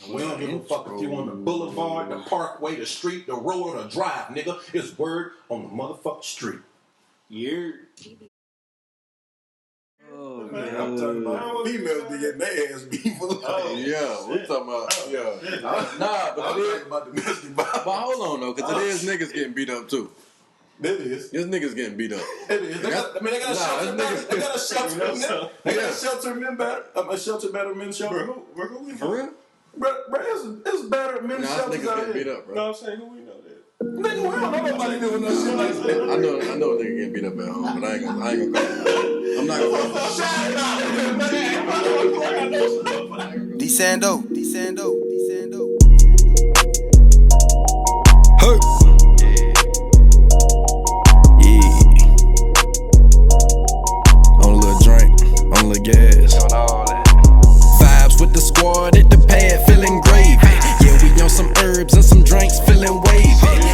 We don't give a fuck if you on the boulevard, the parkway, the street, the road, or the drive, nigga. It's word on the motherfucking street. Yeah. Oh, man, I'm talking about females be getting their ass beat for life. Yeah, we talking about, Nah, but I'm talking about domestic violence. But hold on, though, because it is niggas getting beat up, too. It is. There's niggas getting beat up. It is. They got a shelter. They got a shelter. They got a shelter men better. A shelter better men's shelter. Bro, who we know? For real? Bro, it's better men's shelters niggas out getting here. beat up, bro. No, I'm saying who we know that. Nigga, we don't know nobody doing no shit like that. I know a nigga getting beat up at home, but I ain't gonna call him. I'm not gonna call him. D-Sando. On a little drink, on a little gas. Vibes with the squad at the pad, feeling gravy. Yeah, we on some herbs and some drinks, feeling wavy.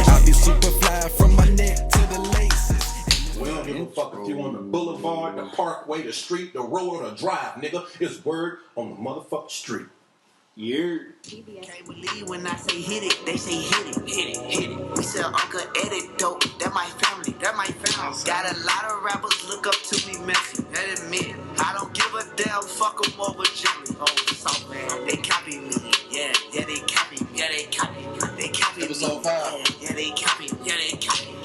I'll be super fly from my neck to the laces. We don't give a fuck if you on the boulevard, the parkway, the street, the road, or the drive, nigga. It's word on the motherfucking street. Yeah. Can't believe when I say hit it, they say hit it. We sell Uncle Edit dope, that my family. Got a lot of rappers look up to me messy, that admit. I don't give a damn, fuck them over Jimmy. Oh, so man, they copy me. Yeah, they copy me. They copy me. Episode 5. Yeah, they copy me.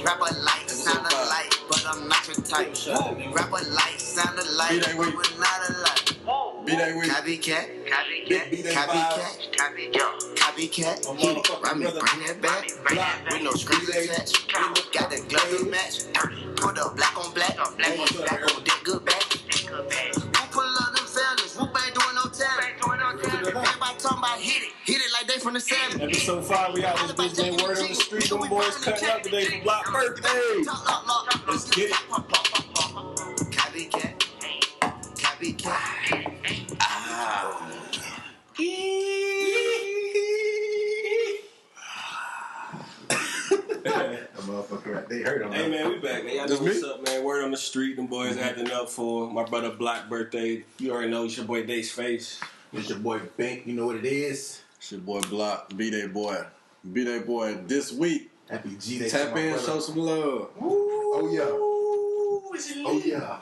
Rapper like, sound alike, but I'm not your type. Rapper like, sound alike, but we're not alike. B-Day week. Copycat. Run me, bring that back. With no screws attached. Got the glove to match. Put up black on black on that good back. Who pull up them fellas? Who ain't doing no talent? Everybody talking about hit it like they from the 70s. Episode 5, we out this bitch named Word on the Street. Them boys cutting up today for Block Birthday. Let's get it. Copycat. They heard him. Hey man, we back, man. Y'all know what's up, man. Word on the street. Them boys acting up for my brother Block birthday. You already know it's your boy Dace Face. It's your boy Bink. You know what it is. It's your boy Block, B-Day boy. B-Day boy this week. Happy G-Day. Tap in, show some love. Oh yeah. Oh yeah.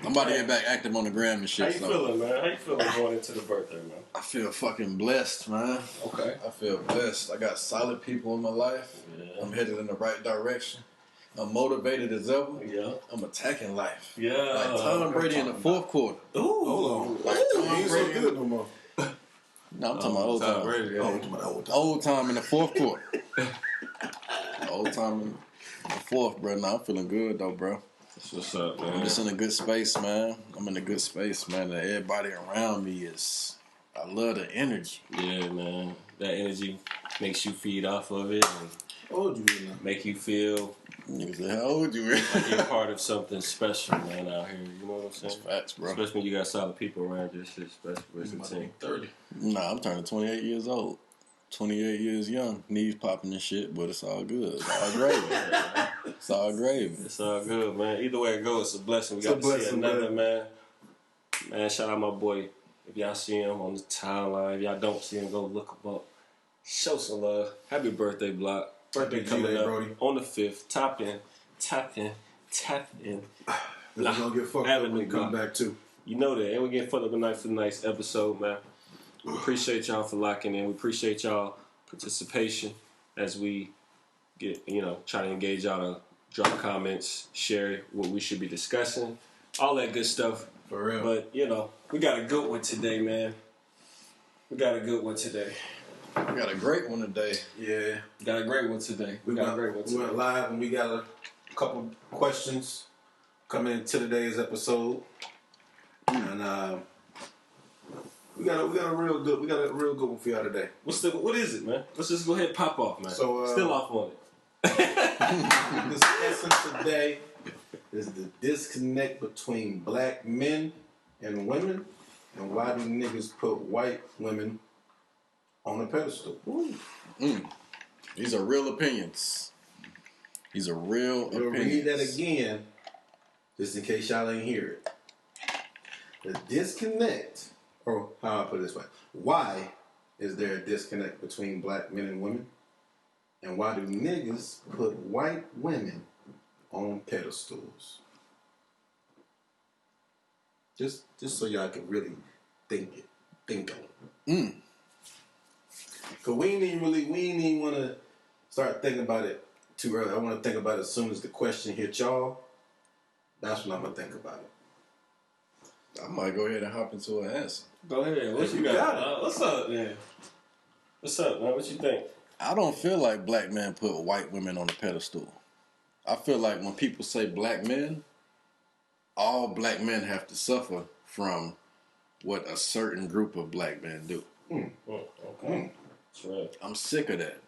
I'm about to get back active on the gram and shit. How you feeling, man? How you feeling going into the birthday, man? I feel fucking blessed, man. Okay. I feel blessed. I got solid people in my life. Yeah. I'm headed in the right direction. I'm motivated as ever. Yeah. I'm attacking life. Yeah. Like Tom Brady in the fourth quarter. Ooh. Hold on. Like Tom Brady. So good no more. No, I'm talking about old time. Brady. Old time in the fourth quarter. Old time in the fourth, bro. Nah, I'm feeling good though, bro. That's what's up, man. I'm just in a good space, man. I'm in a good space, man. And everybody around me is. I love the energy. Yeah, man. That energy makes you feed off of it and How old you is now? make you feel Niggas say, how old you is? like you're part of something special, man, out here. You know what I'm saying? That's facts, bro. Especially when you got solid people around you. It's just special for the team. 30. Nah, I'm turning 28 years old. 28 years young. Knees popping and shit, but it's all good. It's all gravy. It's all gravy. It's all good, man. Either way it goes, it's a blessing. We It's a got to see blessing, another, man. Man, shout out my boy. If y'all see him on the timeline, if y'all don't see him, go look him up. Show some love. Happy birthday, Block. Birthday coming G-Day, up Brody. on the 5th. Tap in. We're gonna get fucked up when we come back too. You know that. And we're getting fucked up tonight for the nice episode, man. We appreciate y'all for locking in. We appreciate y'all participation as we get, try to engage y'all to drop comments, share what we should be discussing, all that good stuff. For real. But, we got a good one today, man. We got a good one today. We got a great one today. Yeah. Got a great one today. We went live and we got a couple questions coming into today's episode. And we got a real good one for y'all today. What is it, man? Let's just go ahead and pop off, man. So, Still off on it. Discussing today is the disconnect between black men and women, and why do niggas put white women on a pedestal? These are real opinions. These are real We'll opinions. read that again, just in case y'all ain't hear it. The disconnect, or how I put it this way, why is there a disconnect between black men and women? And why do niggas put white women on pedestals? Just so y'all can really think on it. Cause we ain't even want to start thinking about it too early. I want to think about it as soon as the question hit y'all. That's when I'm gonna think about it. I might go ahead and hop into an answer. Go ahead. What you got? What's up, man? What's up, man? What you think? I don't feel like black men put white women on a pedestal. I feel like when people say black men, all black men have to suffer from what a certain group of black men do. Okay. That's right. I'm sick of that.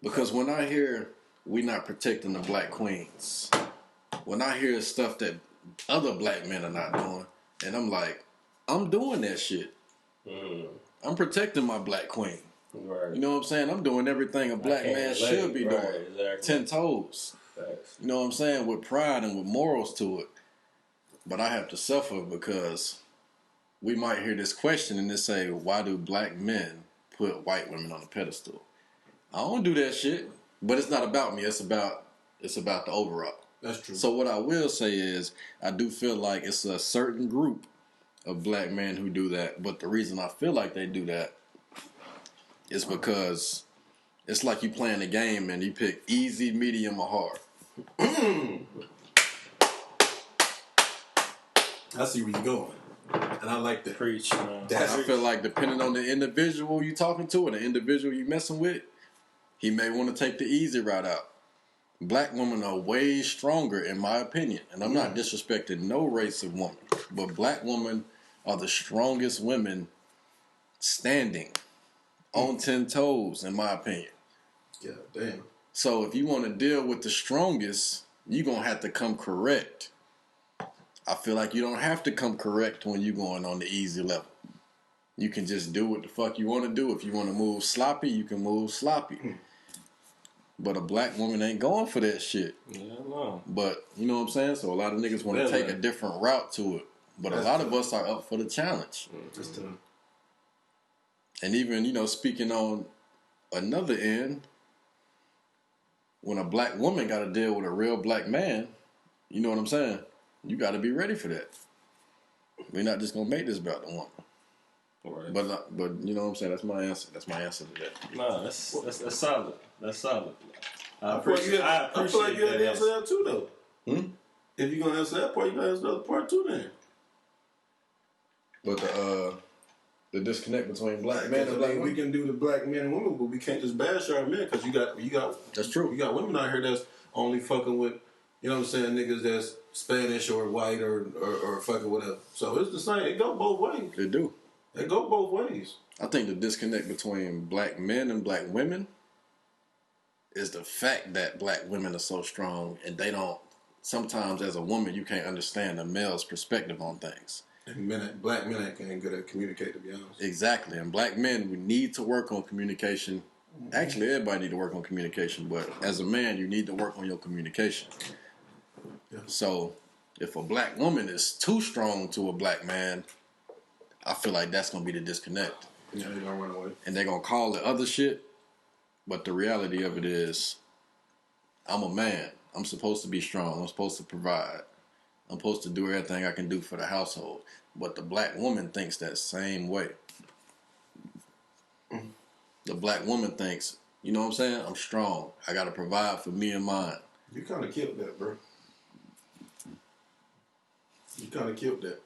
Because when I hear we not protecting the black queens, when I hear stuff that other black men are not doing, and I'm like, I'm doing that shit. I'm protecting my black queen. Right. You know what I'm saying? I'm doing everything a black man should be doing. Exactly. 10 toes. Thanks. You know what I'm saying? With pride and with morals to it. But I have to suffer because we might hear this question and they say, why do black men put white women on a pedestal? I don't do that shit. But it's not about me. It's about the overall. That's true. So what I will say is I do feel like it's a certain group of black men who do that. But the reason I feel like they do that is because it's like you playing a game and you pick easy, medium, or hard. I see where you're going. And I like that. Preach, man. I feel like depending on the individual you talking to and the individual you messing with, he may want to take the easy route out. Black women are way stronger, in my opinion. And I'm not disrespecting no race of woman. But black women are the strongest women standing on 10 toes, in my opinion. Yeah, damn. So if you want to deal with the strongest, you're going to have to come correct. I feel like you don't have to come correct when you're going on the easy level. You can just do what the fuck you want to do. If you want to move sloppy, you can move sloppy. But a black woman ain't going for that shit. Yeah, no. But, you know what I'm saying? So a lot of niggas want to take a different route to it. But a lot of us are up for the challenge. Just to... And even, you know, speaking on another end, when a black woman got to deal with a real black man, you know what I'm saying? You got to be ready for that. We're not just going to make this about the woman. Right. But you know what I'm saying? That's my answer. That's my answer to that. Nah, that's solid. That's solid. I feel like you have to answer that too, though. If you're going to answer that part, you're going to answer the other part too, then. But the disconnect between black men and black women. We can do the black men and women, but we can't just bash our men because you got. That's true. You got women out here that's only fucking with, you know what I'm saying, niggas that's Spanish or white or fucking whatever. So it's the same. It go both ways. They do. It go both ways. I think the disconnect between black men and black women is the fact that black women are so strong and they don't. Sometimes as a woman, you can't understand a male's perspective on things. And black men ain't good at communicate, to be honest. Exactly. And black men, we need to work on communication. Actually, everybody need to work on communication, but as a man, you need to work on your communication. Yeah. So, if a black woman is too strong to a black man, I feel like that's going to be the disconnect. Yeah, they're going to run away. And they're going to call it other shit, but the reality of it is, I'm a man. I'm supposed to be strong. I'm supposed to provide. I'm supposed to do everything I can do for the household. But the black woman thinks that same way. The black woman thinks, you know what I'm saying? I'm strong. I got to provide for me and mine. You kind of killed that, bro. You kind of killed that.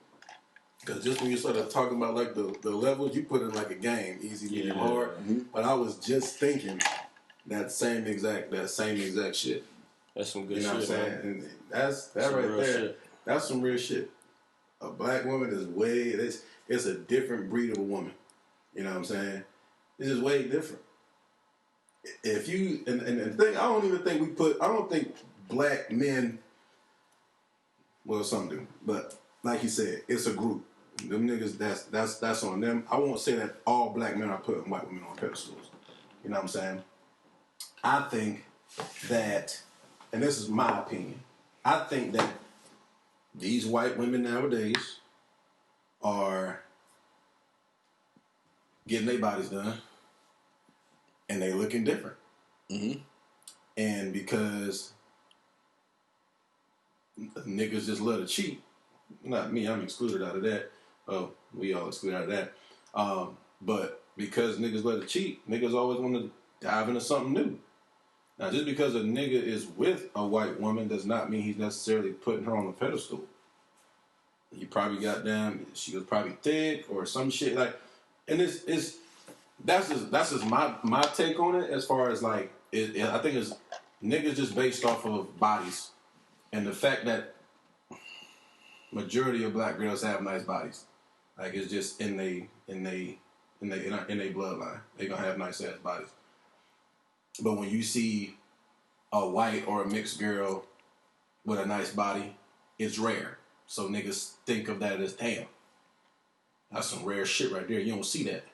Because just when you started talking about like the levels, you put in like a game, easy, medium, hard. But I was just thinking that same exact shit. That's some good shit. You know what I'm saying? Man. And that's right there. Shit. That's some real shit. A black woman is it's a different breed of a woman. You know what I'm saying? It's just way different. If you and the thing, I don't think black men, well, some do, but like he said, it's a group. Them niggas, that's on them. I won't say that all black men are putting white women on pedestals. You know what I'm saying? I think that, and this is my opinion, I think that these white women nowadays are getting their bodies done, and they looking different. Mm-hmm. And because niggas just love to cheat, not me, I'm excluded out of that. Oh, we all excluded out of that. But because niggas love to cheat, niggas always want to dive into something new. Now, just because a nigga is with a white woman does not mean he's necessarily putting her on a pedestal. He probably she was probably thick or some shit like, and that's just my take on it as far as like I think it's niggas just based off of bodies and the fact that majority of black girls have nice bodies, like it's just in they bloodline they gonna have nice ass bodies. But when you see a white or a mixed girl with a nice body, it's rare. So niggas think of that as, damn, that's some rare shit right there. You don't see that.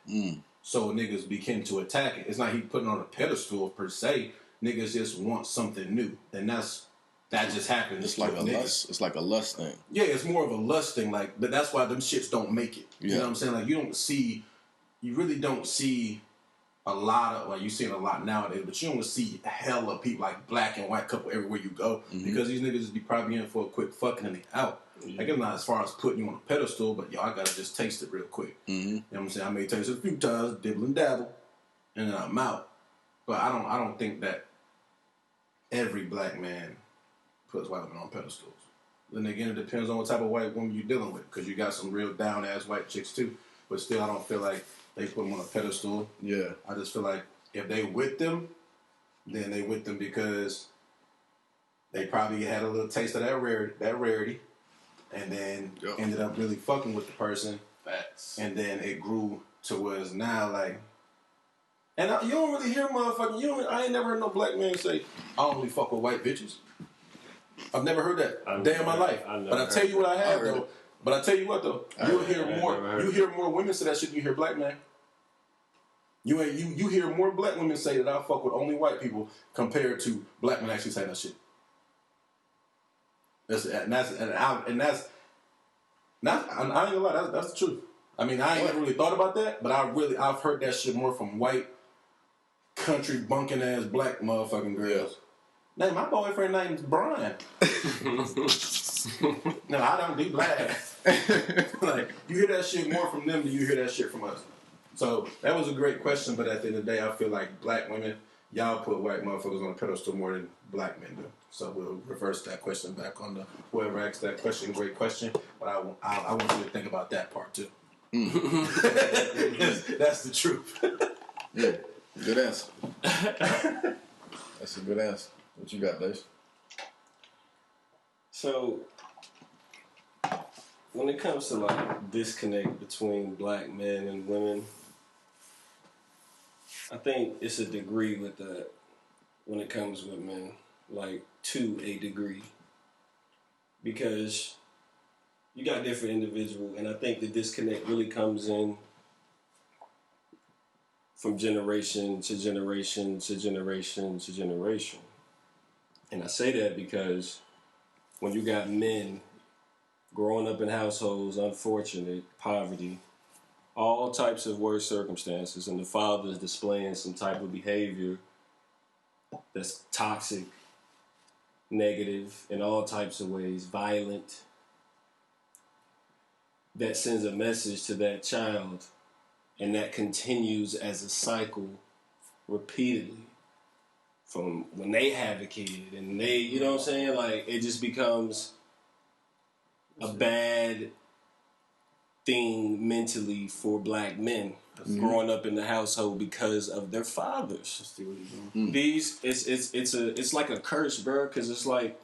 So niggas begin to attack it. It's not he putting on a pedestal per se. Niggas just want something new. And that just happens. It's like a lust. It's like a lust thing. Yeah, it's more of a lust thing. Like, but that's why them shits don't make it. You know what I'm saying? Like, you really don't see a lot of, like, you seeing a lot nowadays, but you don't see hella people, like black and white couple everywhere you go, because these niggas be probably in for a quick fucking and they out. Like, it's not as far as putting you on a pedestal, but yo, I gotta just taste it real quick. You know what I'm saying? I may taste it a few times, dibble and dabble, and then I'm out. But I don't think that every black man puts white women on pedestals. Then again, it depends on what type of white woman you're dealing with, because you got some real down-ass white chicks too. But still, I don't feel like they put them on a pedestal. Yeah. I just feel like if they with them, then they with them because they probably had a little taste of that rarity, and then ended up really fucking with the person. Facts. And then it grew to where it's now like, and you don't really hear motherfucking, I ain't never heard no black man say, I only fuck with white bitches. I've never heard that day in my life. But I tell you what I have though. But I tell you what though, you hear more women say that shit than you hear black men. You hear more black women say that I fuck with only white people compared to black men actually saying that shit. I ain't gonna lie, that's the truth. I mean, I ain't never really thought about that, but I've heard that shit more from white country bunking ass black motherfucking girls. Now, my boyfriend name's Brian. No, I don't do black. Like, you hear that shit more from them than you hear that shit from us. So that was a great question, but at the end of the day, I feel like black women, y'all put white motherfuckers on a pedestal more than black men do. So we'll reverse that question back on whoever asked that question. Great question, but I want you to think about that part too. That's the truth. Yeah, good answer. That's a good answer. What you got, Dave? So, when it comes to like disconnect between black men and women, I think it's a degree with that when it comes with men, like to a degree. Because you got different individuals, and I think the disconnect really comes in from generation to generation to generation to generation. And I say that because when you got men growing up in households, unfortunate, poverty, all types of worse circumstances, and the father's displaying some type of behavior that's toxic, negative, in all types of ways, violent, that sends a message to that child, and that continues as a cycle repeatedly from when they have a kid, and they, you know what I'm saying? Like, it just becomes a bad thing mentally for black men growing up in the household because of their fathers. It's like a curse, bro, because it's like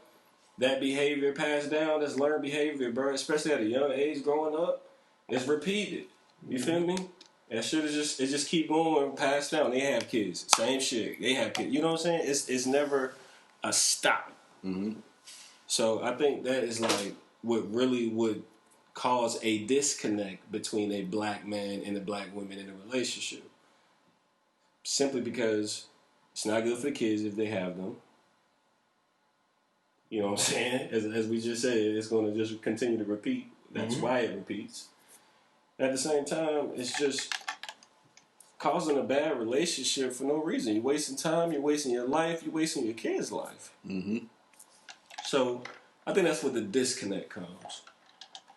that behavior passed down, that's learned behavior, bro, especially at a young age growing up, it's repeated. You feel me? That shit is just keep going, passed down. They have kids, same shit. They have kids. You know what I'm saying? It's never a stop. So I think that is like what really would cause a disconnect between a black man and a black woman in a relationship. Simply because it's not good for the kids if they have them. You know what I'm saying? As we just said, it's going to just continue to repeat. That's why it repeats. At the same time, it's just causing a bad relationship for no reason. You're wasting time, you're wasting your life, you're wasting your kid's life. Mm-hmm. So I think that's where the disconnect comes.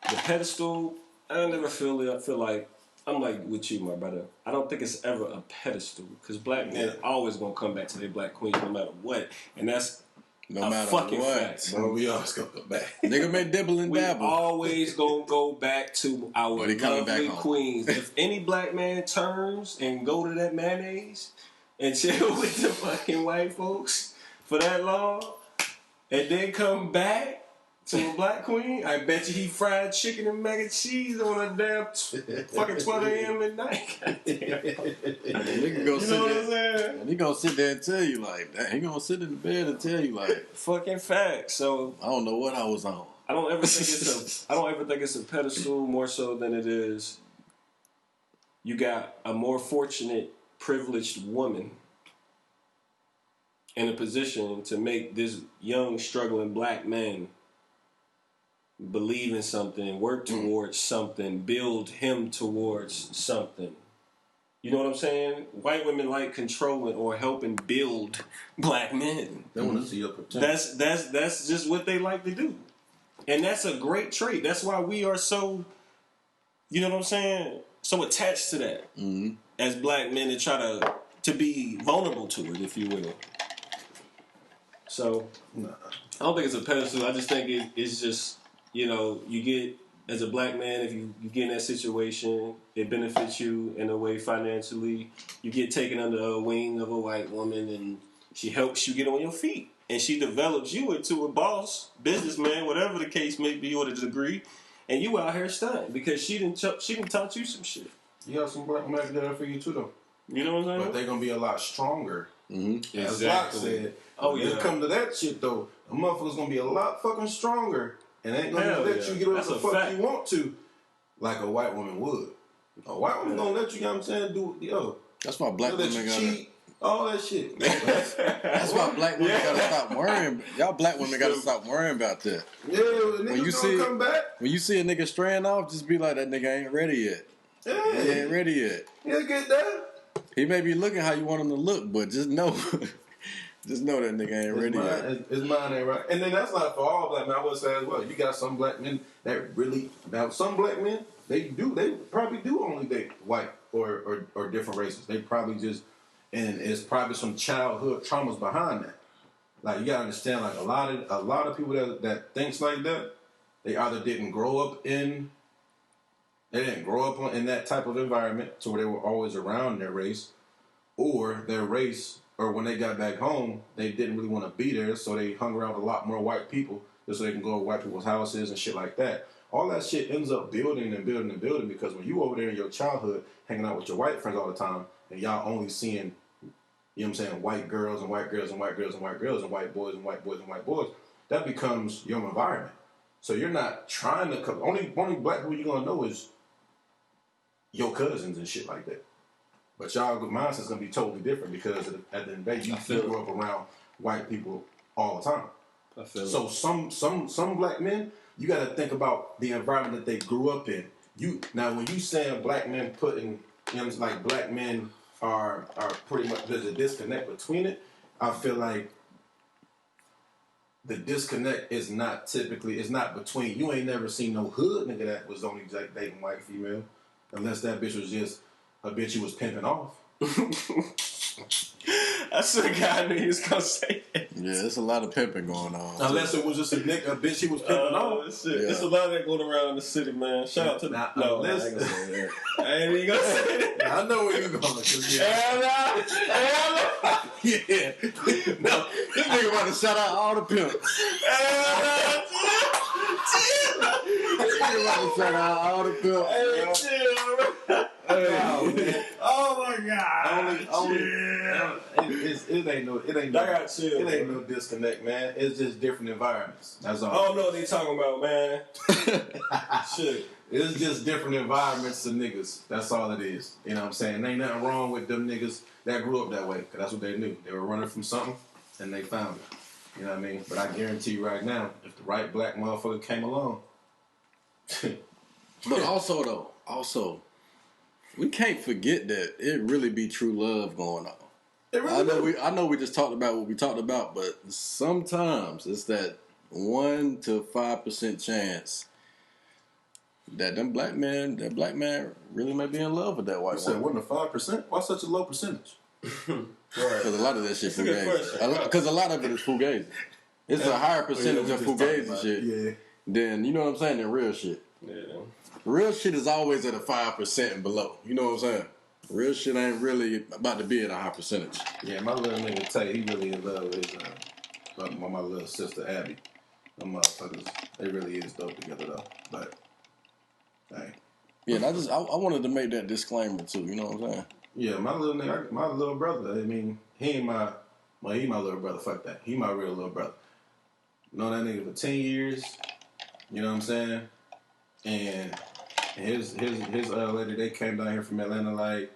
The pedestal, I never feel it. I feel like, I'm like with you, my brother. I don't think it's ever a pedestal because black men always going to come back to their black queens no matter what. And that's No a matter fucking what. fact. Bro, we always gonna go back. Nigga may dibble and We dabble. always gonna go back to our But he coming back lovely home. queens. If any black man turns and go to that mayonnaise and chill with the fucking white folks for that long, and then come back to a black queen, I bet you he fried chicken and mac and cheese on a damn fucking 12 a.m. at night. Nigga go You sit know what there. I'm saying? And he gonna sit there and tell you like that. He gonna sit in the bed and tell you like, Fucking fact. So I don't know what I was on. I don't ever think it's a pedestal more so than it is. You got a more fortunate, privileged woman in a position to make this young, struggling black man believe in something, work towards something, build him towards something. You know what I'm saying? White women like controlling or helping build black men. They want to see your potential. That's just what they like to do. And that's a great trait. That's why we are so, you know what I'm saying, so attached to that as black men to try to be vulnerable to it, if you will. So, I don't think it's a pedestal. I just think it's just, you know, you get, as a black man, if you get in that situation, it benefits you in a way financially. You get taken under a wing of a white woman and she helps you get on your feet. And she develops you into a boss, businessman, whatever the case may be or the degree. And you out here stunting because she done taught you some shit. You got some black men there for you too, though. You know what I'm But saying? they're gonna be a lot stronger. Mm-hmm. As Locke said. Oh, when yeah. it come to that shit though, a motherfucker's gonna be a lot fucking stronger and ain't gonna Hell let yeah. you get That's whatever the a fuck fact. you want to, like a white woman would. A white woman gonna let you, you know what I'm saying, do That's why black let women you gotta. cheat, all that shit. That's why black women gotta stop worrying. Y'all black women gotta stop worrying about that. Yeah, niggas you gonna see- come back. When you see a nigga straying off, just be like, that nigga ain't ready yet. Yeah, He ain't ready yet. he'll get there. He may be looking how you want him to look, but just know, just know that nigga ain't ready yet. His mind ain't right. And then that's not for all black men. I would say as well. You got some black men that really, now some black men, they probably do only date white or different races. They probably just, and it's probably some childhood traumas behind that. Like you gotta understand, like a lot of people that thinks like that, they either didn't grow up in that type of environment, so where they were always around their race, or their race, or when they got back home, they didn't really want to be there, so they hung around with a lot more white people, just so they can go to white people's houses and shit like that. All that shit ends up building and building and building because when you over there in your childhood hanging out with your white friends all the time, and y'all only seeing, you know what I'm saying, white girls and white girls and white girls and white girls and white boys and white boys and white boys, that becomes your environment. So you're not trying to come. Only black people you're gonna know is your cousins and shit like that. But y'all mindset's gonna be totally different because at the end of the day, you grew up around white people all the time. I feel So some black men, you got to think about the environment that they grew up in. Now when you saying black men putting, you know, it's like black men are pretty much, there's a disconnect between it. I feel like the disconnect is not typically, it's not between, you ain't never seen no hood nigga that was only dating white female, unless that bitch was just a bitch you was pimping off. I swear to God, I knew he was gonna say that. Yeah, there's a lot of pimping going on. Unless it was just a bitch he was pimping off. Shit. Yeah. There's a lot of that going around in the city, man. Shout out to Now, no, unless- I ain't gonna say that. I ain't even gonna say that. I know where you're going. 'Cause yeah. Hell Yeah. No, This nigga about to shout out all the pimps. This nigga about to shout out all the pimps. Oh my God! It ain't no I got chill. it ain't no disconnect, man. It's just different environments. That's I all. don't know what they talking about, man. Shit. It's just different environments to niggas. That's all it is. You know what I'm saying? Ain't nothing wrong with them niggas that grew up that way, because that's what they knew. They were running from something, and they found it. You know what I mean? But I guarantee you right now, if the right black motherfucker came along, But also, we can't forget that it really be true love going on. It really I know we just talked about what we talked about, but sometimes it's that 1 to 5% chance that that black man really may be in love with that white You said woman. 1 to 5%? Why such a low percentage? Because a lot of that shit a good fugazi. question. Because a lot of it is fugazi. It's a higher percentage of fugazi shit Yeah. than, you know what I'm saying, than real shit. Yeah. Real shit is always at a 5% and below. You know what I'm saying? Real shit ain't really about to be at a high percentage. Yeah, my little nigga Tay, he really in love with his, my little sister Abby. Them motherfuckers, they really is dope together though. But, hey. Yeah, and I wanted to make that disclaimer too. You know what I'm saying? Yeah, my little nigga, my little brother, I mean, he ain't he my little brother, fuck that. He my real little brother. Known that nigga for 10 years, you know what I'm saying? And his lady, they came down here from Atlanta like,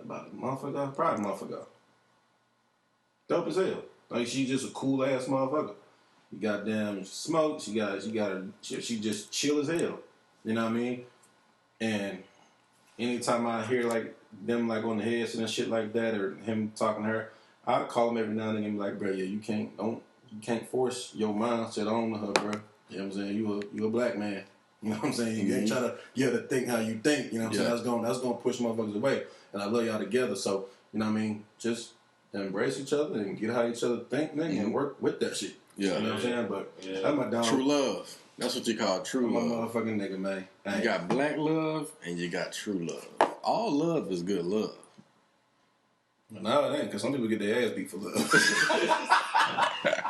about a month ago, probably a month ago. Dope as hell. Like, she just a cool ass motherfucker. You goddamn smoke, she just chill as hell. You know what I mean? And anytime I hear like them like on the heads and shit like that, or him talking to her, I call him every now and then and be like, bro, yeah, you can't force your mindset on her, bro. You know what I'm saying? You a black man. You know what I'm saying? You ain't try to get her to think how you think. You know what I'm saying? That's gonna push motherfuckers away. And I love y'all together. So, you know what I mean? Just embrace each other and get how each other think, nigga, and work with that shit. Yeah. You know what I'm saying? But Yeah. that's my dog. True love. That's what you call true My love. motherfucking nigga, man. You got black love and you got true love. All love is good love. No, it ain't, because some people get their ass beat for love.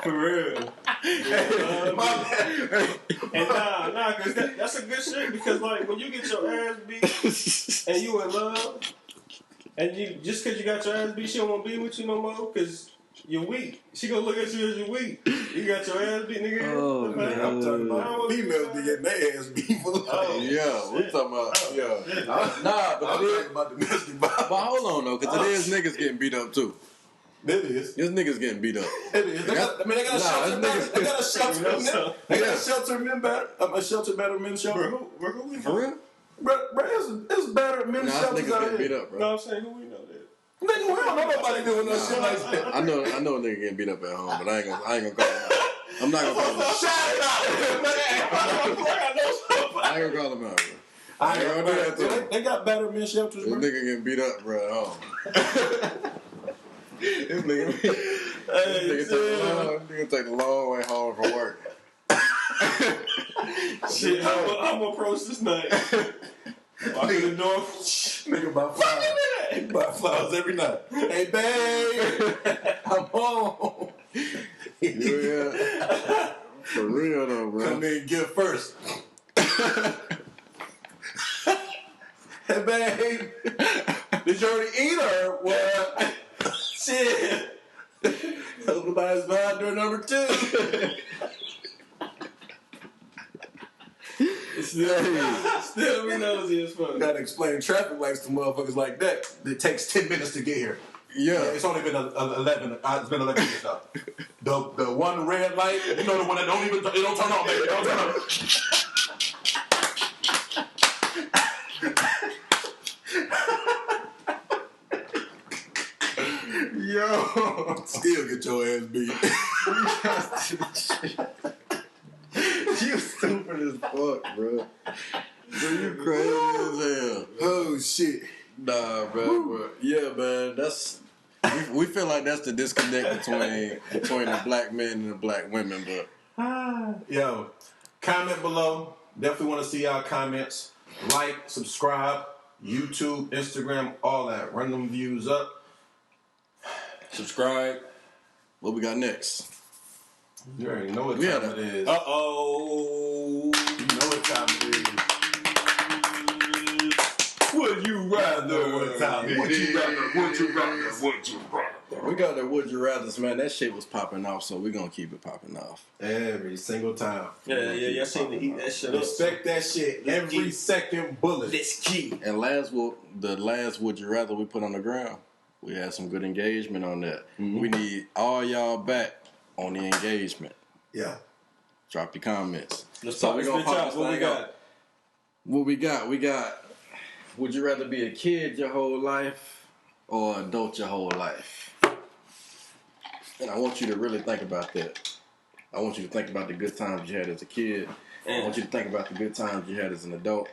For real. My bad. And nah, cause that's a good shit. Because like when you get your ass beat and you in love, and you just cause you got your ass beat, she don't want to be with you no more. Cause you're weak. She gonna look at you as you're weak. You got your ass beat, nigga. Oh, Man, I'm talking about females be getting their ass beat for love. Oh, Yeah, we talking about Nah, but I'm it is, talking about domestic violence. but hold on though, because it is niggas getting beat up too. It is. There's niggas getting beat up. It is. They got a shelter. They got a shelter. They got a shelter men better. A shelter better men shelter. Bro, who we know? For real? Bro, it's better men Nah, shelters niggas out getting beat here. up, bro. No, I'm saying who we know that. Nigga, we don't know nobody doing no shit like that. I know a nigga getting beat up at home, but I ain't gonna call him out. I'm not gonna call him out. Shout it out, man. I ain't gonna call him out, bro. I ain't gonna do that to him. They got better men shelters, This bro. nigga getting beat up, bro, at home. This nigga take the long way home from work. Shit, I'm gonna approach this night. Walk in the door. Nigga buy flowers. He buy flowers every night. Hey, babe, I'm home. Yeah. For real though, bro. Come in and give first. Hey, babe, did you already eat or what? Shit. Everybody's buying door number 2. Still be nosy as fuck. Gotta explain traffic lights to motherfuckers like that. It takes 10 minutes to get here. Yeah. It's only been 11. It's been 11 minutes now. The one red light, you know, the one that it don't turn on, baby. It don't turn on. Yo, still get your ass beat. You stupid as fuck, bro. Bro, you crazy as hell. Oh shit. Nah, bro. But yeah, man. That's we feel like that's the disconnect between the black men and the black women, but Yo, comment below. Definitely want to see y'all comments. Like, subscribe, YouTube, Instagram, all that. Run them views up. Subscribe. what we got next? You already know what We time had it is. Uh-oh. You know what time it is. Would you rather? What time it is. We got the Would You Rathers, man. That shit was popping off, so we're gonna keep it popping off. Every single time. Yeah, y'all seem to eat that shit up. Respect that shit. Every second bullet. Let's keep. And the last Would You Rather we put on the ground, we had some good engagement on that. Mm-hmm. We need all y'all back on the engagement. Yeah. Drop your comments. Let's So talk we this gonna bitch pop out. this What we thing got? off. What we got? We got Would you rather be a kid your whole life or adult your whole life? And I want you to really think about that. I want you to think about the good times you had as a kid. I want you to think about the good times you had as an adult.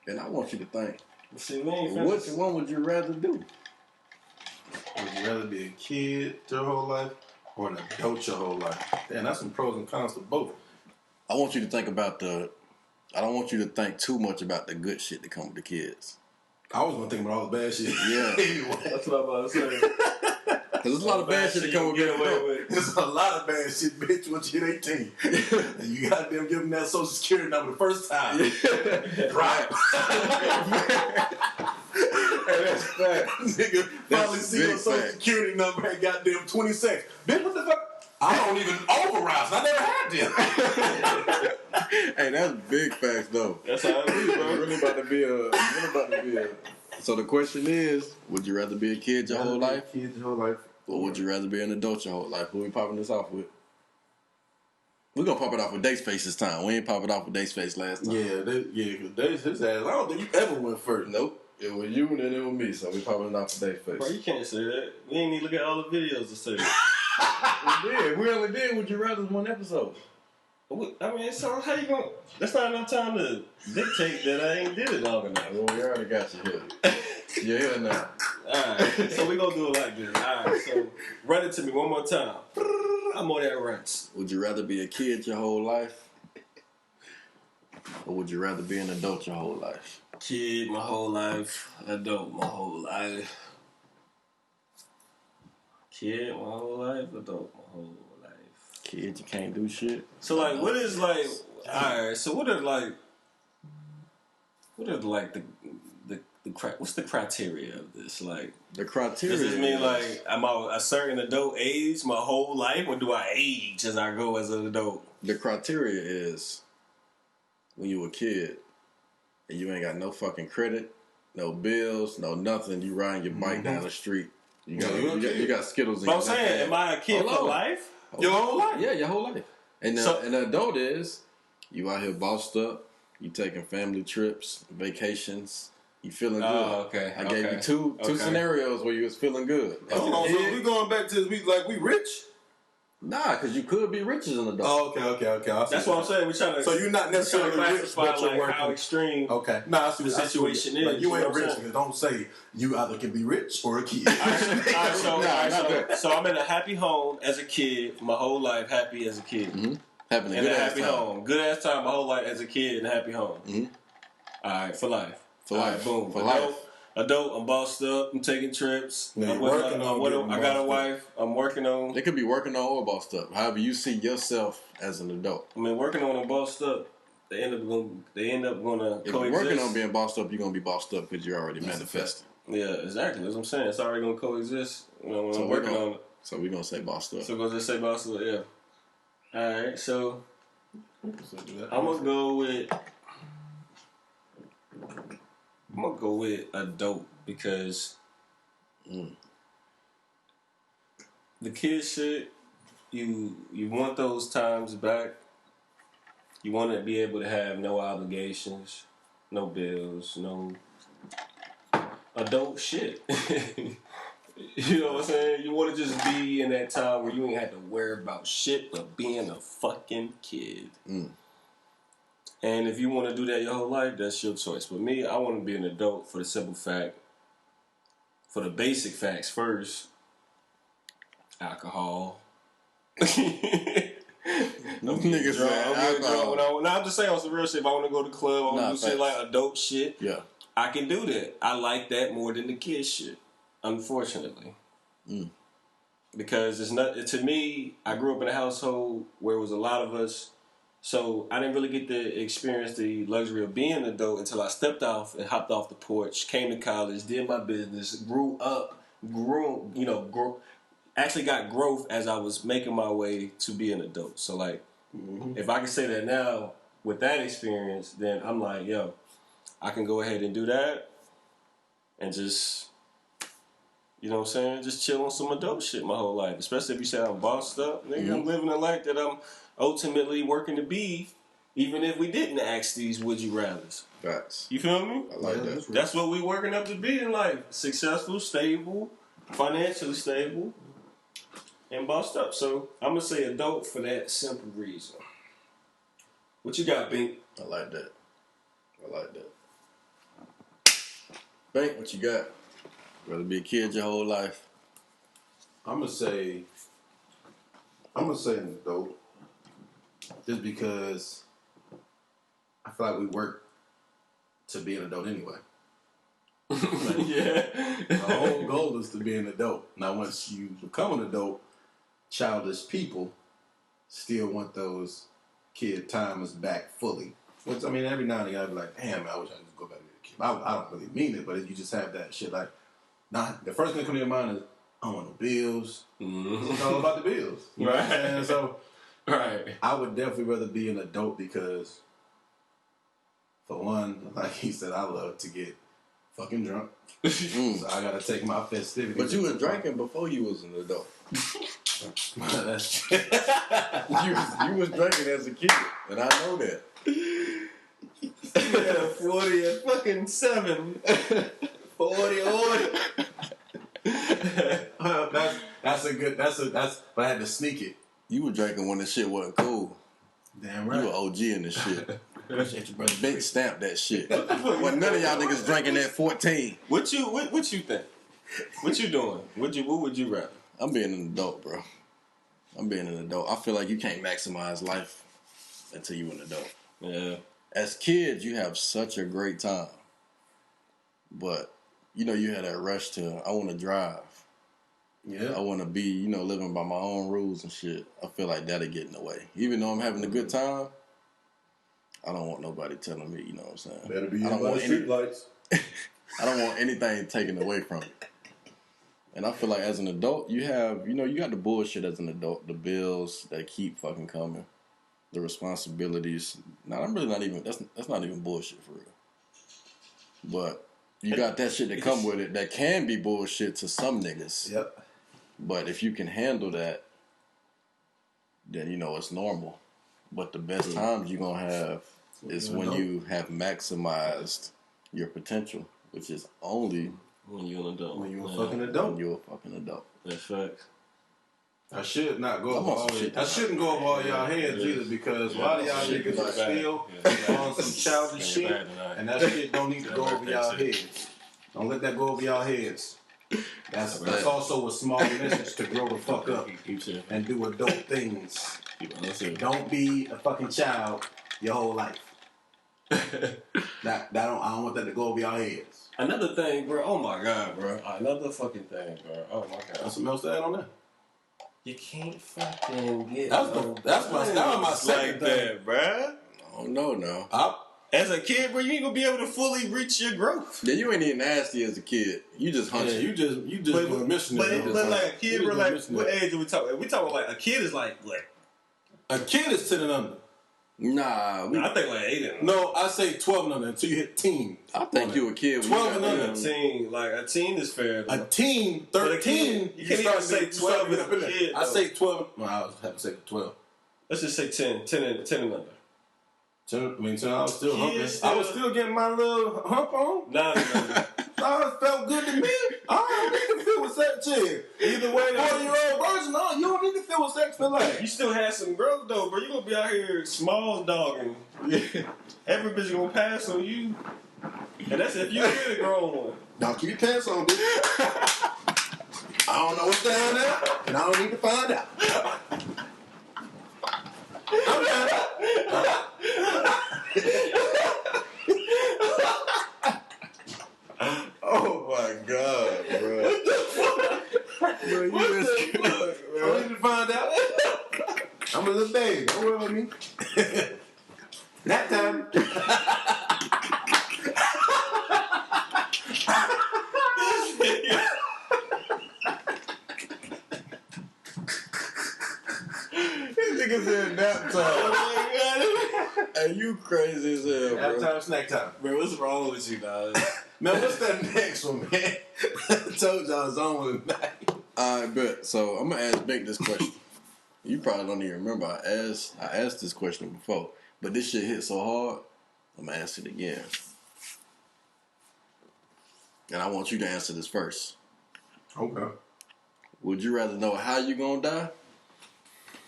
And I want you to think, See, we ain't which finished. one would you rather do? Would you rather be a kid your whole life or an adult your whole life? Damn, that's some pros and cons to both. I want you to think about I don't want you to think too much about the good shit that come with the kids. I was gonna think about all the bad shit. Yeah. Anyway, That's what I'm about to say. Because there's a lot of bad shit that come with being get an away adult. with. there's a lot of bad shit, bitch, once you hit 18. And you goddamn give them that social security number the first time. Right. Hey, that's fact. Nigga finally see your big social fact. security number at goddamn 20 cents. Bitch, what the fuck? I don't even override. I never had them. Hey, that's big facts though. That's how it is, bro. Really about to be a. So the question is, would you rather be a kid your whole life, Kid your whole life. or would you rather be an adult your whole life? Who we popping this off with? We're gonna pop it off with Date's face this time. We ain't pop it off with Date's face last time. Cause his ass. I don't think you ever went first. Nope. It was you and then it was me, so we popping it off with Date's Bro, face. you can't say that. We ain't even look at all the videos to say that. We did. We only did Would You Rather one episode. I mean, so how you gonna? That's not enough time to dictate that I ain't did it long enough. Well, we already got you here. You're here now. Alright, so we gonna do it like this. Alright, so run it to me one more time. I'm on that runs. Would you rather be a kid your whole life, or would you rather be an adult your whole life? Kid my whole life, adult my whole life. Kid my whole life, adult my whole life. Kid, you can't do shit. So like, what is like? Alright, so what are like what's the criteria of this? Like, The criteria. does this mean is- like am I a certain adult age my whole life, or do I age as I go as an adult? The criteria is when you a kid and you ain't got no fucking credit, no bills, no nothing. You riding your bike down the street. You got Skittles in But your I'm saying, am I a kid Hold for on. life? Your whole life? Yeah, your whole life. And So- an adult is you out here bossed up. You taking family trips, vacations. You feeling good. Oh, okay. I gave you two scenarios where you was feeling good. As Hold a on, so kid, we going back to we rich? nah, because you could be rich as an adult. Oh, okay. I see That's what I'm saying. We trying to. So you're not necessarily rich, but you're like how working. extreme. Okay. Nah, I see The what situation Like, is, you you know ain't what I'm rich. saying? Nigga. Don't say you either can be rich or a kid. So I'm in a happy home as a kid, my whole life happy as a kid. Having a In good a ass happy time. home. Good ass time my whole life as a kid in a happy home. Mhm. Alright, for life. For All life. right, boom. For adult, life. adult, I'm bossed up, I'm taking trips. Yeah, I'm you're working on getting I got a bossed up. wife, I'm working on. They could be working on or bossed up. However, you see yourself as an adult. I mean, working on and bossed up, they end up gonna If you're coexist. working on being bossed up, you're gonna be bossed up because you're already That's a manifesting. Yeah, exactly. That's what I'm saying. It's already gonna coexist. You know, when So I'm we're working gonna- on it. So we're gonna say bossed up. So go just say bossed up, yeah. Alright, so I'm gonna go with adult because the kid shit, you want those times back. You want to be able to have no obligations, no bills, no adult shit. You know what I'm saying? You want to just be in that time where you ain't had to worry about shit but being a fucking kid. And if you want to do that your whole life, that's your choice. But me, I want to be an adult for the simple fact, for the basic facts first, alcohol. Niggas say alcohol. I'm just saying on some real shit. If I want to go to the club, I want to do shit facts. like adult shit. Yeah. I can do that. I like that more than the kid shit, unfortunately. Because it's not, to me, I grew up in a household where it was a lot of us, so I didn't really get to experience the luxury of being an adult until I stepped off and hopped off the porch, came to college, did my business, grew up, actually got growth as I was making my way to be an adult. So like, if I can say that now with that experience, then I'm like, yo, I can go ahead and do that and just, you know what I'm saying, just chill on some adult shit my whole life. Especially if you say I'm bossed up. Nigga, I'm living a life that I'm ultimately working to be even if we didn't ask these would you rather's. Facts. You feel me? I like Yeah, that. that's real. That's what we working up to be in life. Successful, stable, financially stable, and bossed up. So I'm gonna say adult for that simple reason. What you got, Bink? I like that. I like that. Bank, what you got? Rather be a kid your whole life. I'm gonna say an adult, just because I feel like we work to be an adult anyway. Yeah. The whole goal is to be an adult. Now, once you become an adult, childish people still want those kid times back fully. Which, I mean, every now and again, I'd be like, damn, I wish I could just go back to the kid. I don't really mean it, but you just have that shit like, nah, the first thing that comes to your mind is, I don't want no bills. It's all about the bills. You know what I'm saying? So, Right. I would definitely rather be an adult because, for one, like he said, I love to get fucking drunk. So I gotta take my festivities. But you was drinking before you was an adult. That's You was drinking as a kid, and I know that. Yeah, 40 and fucking 7. 40 order. but I had to sneak it. You were drinking when the shit wasn't cool. Damn You right. were OG in this shit. Appreciate you, brother. Big stamp that shit. When none of y'all niggas drinking at 14. What you think? What you doing? What would you rather? I'm being an adult, bro. I'm being an adult. I feel like you can't maximize life until you an adult. Yeah. As kids, you have such a great time. But, you know, you had that rush to, I want to drive. I Yeah. want to be, you know, living by my own rules and shit. I feel like that'll get in the way. Even though I'm having a good time, I don't want nobody telling me, you know what I'm saying? Better be I don't want any, lights. I don't want anything taken away from me. And I feel like as an adult, you have, you know, you got the bullshit as an adult, the bills that keep fucking coming, the responsibilities. Now, I'm really not even, that's not even bullshit for real. But you got that shit that come with it that can be bullshit to some niggas. Yep. But if you can handle that, then you know it's normal. But the best times you're going to have is when you have maximized your potential, which is only When you an adult. When you a Yeah. fucking when adult. you're a fucking adult. That's facts. I should not go I'm over on all some shit I shouldn't go over all y'all heads Yeah. either because a Yeah. lot of y'all Shit niggas is are bad. still Yeah. on some childish Yeah, shit, bad tonight. and that shit don't need to go over y'all That's it. heads. Don't let that go over y'all heads. That's Right. also a small message to grow the fuck up Keep saying. and do adult things. That's it. Don't be a fucking child your whole life. I don't want that to go over y'all heads. Another thing, bro. Oh my god, bro. Another fucking thing, bro. Oh my god. Got something else to add on that? You can't fucking get. That was my second like thing. that, bro. Oh, no. As a kid, bro, you ain't gonna be able to fully reach your growth. Yeah, you ain't even nasty as a kid. You just hunching. You just going missionary. But like a kid, You bro, just like going missionary. what age are we talking? We talking like a kid is like what? A kid is 10 and under. Nah, I think like 8 and No, I say 12 and under until you hit teen. I think you a kid. when 12 you and got under. them- a teen. Like a teen is fair. A Though. teen, But a 13, kid, you can't even say 12 is is a kid, I though. say 12. Well, I was have to say 12. Let's just say 10 and under. 10, I mean, 10, I was still humping. Kids I was still- still getting my little hump on. 9 and under. Oh, it felt good to me. I don't need to feel what sex is. Either way, 40-year-old version, no, you don't need to feel what sex feel like. you still had some growth though, bro. You gonna be out here small dogging. Every bitch gonna pass on you. And that's if you get a grown one. Now keep your pants on, bitch. I don't know what's down there, and I don't need to find out. I'm down. Oh my god, bro. Bro, What the fuck? I don't need to find out. I'm a little baby. Don't worry about me. That time. This nigga said nap time. Hey, you crazy as hell, Nap bro. time, snack time. Bro, what's wrong with you, dog? Man, what's that next one, man? I told y'all I was on with it. I bet. So I'm gonna ask Big this question. You probably don't even remember. I asked this question before. But this shit hit so hard, I'm gonna answer it again. And I want you to answer this first. Okay. Would you rather know how you gonna die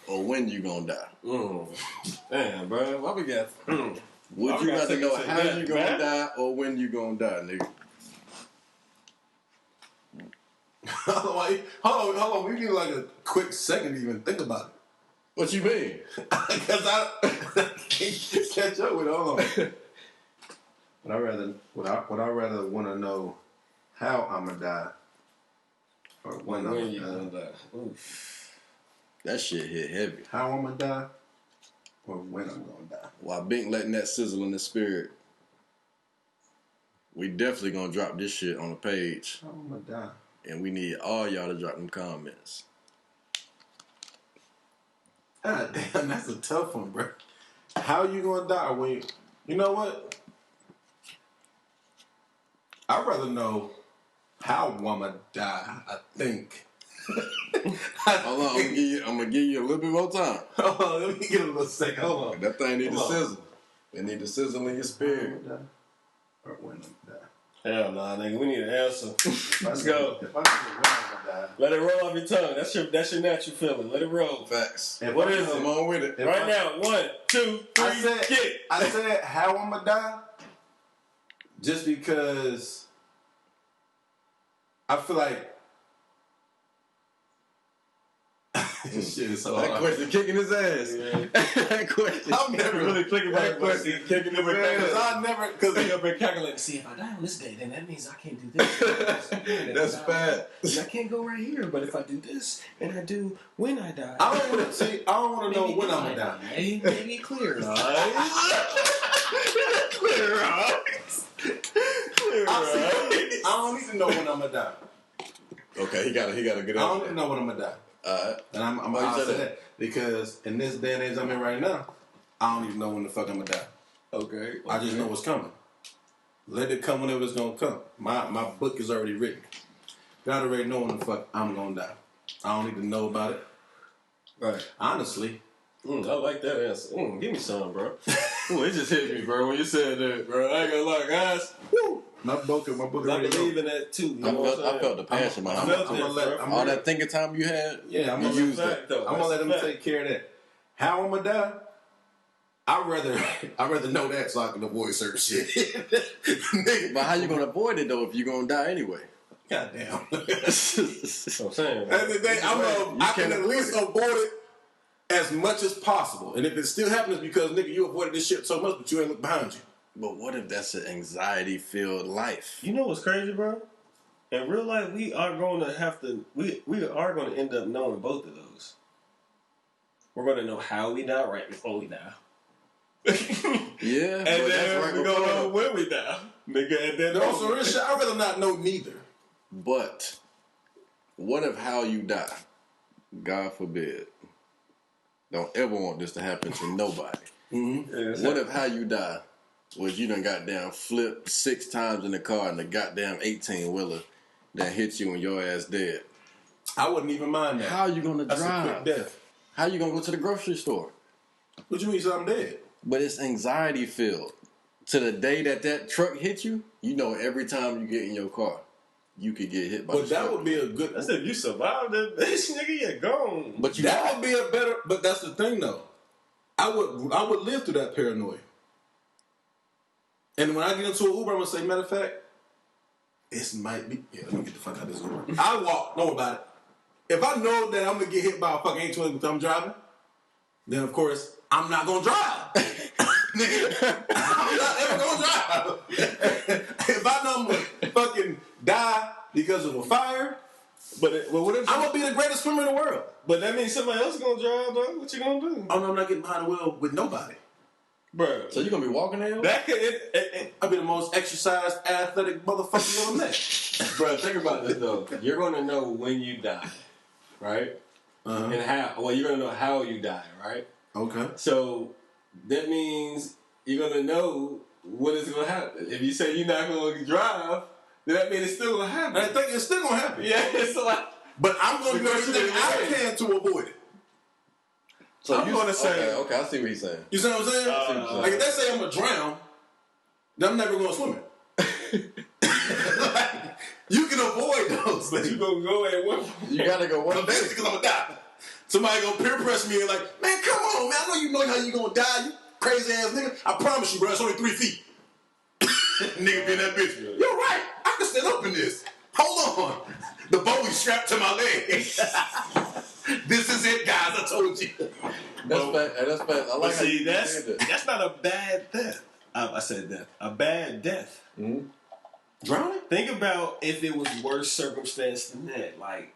or when you gonna die? Damn, bro. Why we got? Would Why we you gotta rather take it know to how death, you gonna man? die or when you gonna die, nigga? Hold on. We need like a quick second to even think about it. What you mean? Because I can't catch up with it. Hold on. Would I rather want to know how I'm gonna die or when I'm When you gonna gonna die? die? Oof. That shit hit heavy. How I'm gonna die or when I'm gonna die? While Bink letting that sizzle in the spirit, we definitely gonna drop this shit on the page. How I'm gonna die? And we need all y'all to drop them comments. God damn, that's a tough one, bro. How you gonna die when you know what? I'd rather know how I'm gonna die, I think. Hold on, I'm gonna give you a little bit more time. Hold on, let me get a little second. Hold on. That thing need to Hold on. sizzle. It need to sizzle in your spirit. How I'm gonna die or when I'm gonna die. Hell nah, nigga. We need an answer. Let's go. If I know when I'm gonna die. Let it roll off your tongue. That's your natural feeling. Let it roll. Facts. If What I is know- it? Come on with it. if Right I- now, 1, 2, 3, get. I said how I'm gonna die just because I feel like this shit is so That hard. question kicking his ass. That question. I'm never really thinking about it, but see, kicking his because ass. I never because Think up and calculate. See, if I die on this day, then that means I can't do this. That's bad. And I can't go right here. But if I do this, and I do when I die, I don't want to see. I don't want to know when I'm gonna die. Hey, make it clear, clear eyes. Clear I don't need to know when I'm gonna die. Okay, he got a good I don't answer. even know when I'm gonna die. Alright. And I'm Why you I'll say say that? that because in this day and age I'm in right now, I don't even know when the fuck I'm gonna die. Okay. I just know what's coming. Let it come whenever it's gonna come. My book is already written. God already know when the fuck I'm gonna die. I don't need to know about it. Right. Honestly, I like that answer. Give me some, bro. Ooh, it just hit me, bro, when you said that, bro. I ain't gonna lie, guys. Woo. my book I already believe know. in that too. You know what I'm I saying? felt the passion behind I'm it. gonna let- I'm All that thinking time you had, Yeah, I'm you gonna used let, it. though. I'm gonna let That's him a fact. take care of that. How I'm gonna die? I'd rather know that so I can avoid certain shit. Nigga, But how you gonna avoid it though if you gonna die anyway? goddamn. That's what I'm saying, At the end of the day, I can can't at least avoid it as much as possible. And if it still happens because nigga you avoided this shit so much, but you ain't look behind you. But what if that's an anxiety-filled life? You know what's crazy, bro? In real life, we are going to have to. We are going to end up knowing both of those. We're going to know how we die right before we die, Yeah, and but that's then right we're going to before. know when we die, nigga. And then No, so real shit, I'd rather not know neither. But what if how you die? God forbid. Don't ever want this to happen to nobody. What if how you die was you done goddamn flipped 6 times in the car and the goddamn 18-wheeler that hit you and your ass dead? I wouldn't even mind that. How you gonna That's a drive? quick death. How you gonna go to the grocery store? What you mean so I'm dead? But it's anxiety filled. To the day that truck hit you, you know every time you get in your car, you could get hit by But the that truck. would be a good That's if you survived that bitch, nigga. You're gone. But you that would be a better but that's the thing though. I would live through that paranoia. And when I get into an Uber, I'm gonna say, matter of fact, this might be let me get the fuck out of this Uber. I walk, know about it. If I know that I'm gonna get hit by a fucking 820 because I'm driving, then of course I'm not gonna drive. Nigga, I'm not ever gonna drive. If I know I'm gonna fucking die because of a fire, But what if? I'm gonna be the greatest swimmer in the world. But that means somebody else gonna drive, though. What you gonna do, Oh no, I'm not getting behind the wheel with nobody. bro? So you gonna be walking there? That could, I'll be the most exercised, athletic motherfucker you ever met. bro. Think about this though. You're gonna know when you die, right? Uh-huh. And how? Well, you're gonna know how you die, right? Okay. So that means you're gonna know when it's gonna happen. If you say you're not gonna drive, then that means it's still gonna happen. And I think it's still gonna happen. Yeah, it's like But I'm gonna do The question everything is, I can to avoid it. So I'm gonna say. Okay, I see what he's saying. You see what I'm saying? Like if they say I'm gonna drown, then I'm never gonna swim it. Like, you can avoid those But things. you gonna go and what? You gotta go one day. Basically, because I'm gonna die. Somebody gonna peer press me and like, man, come on, man. I know how you gonna die, you crazy ass nigga. I promise you, bro, it's only 3 feet. Nigga be in that bitch. You're right. I can stand up in this. Hold on. The Bowie strapped to my leg. This is it, guys. I told you. That's fact. That's fact. I But like how see, you that's said that. that's not a bad death. I said death. A bad death. Mm-hmm. Drowning? Think about if it was worse circumstance than that, like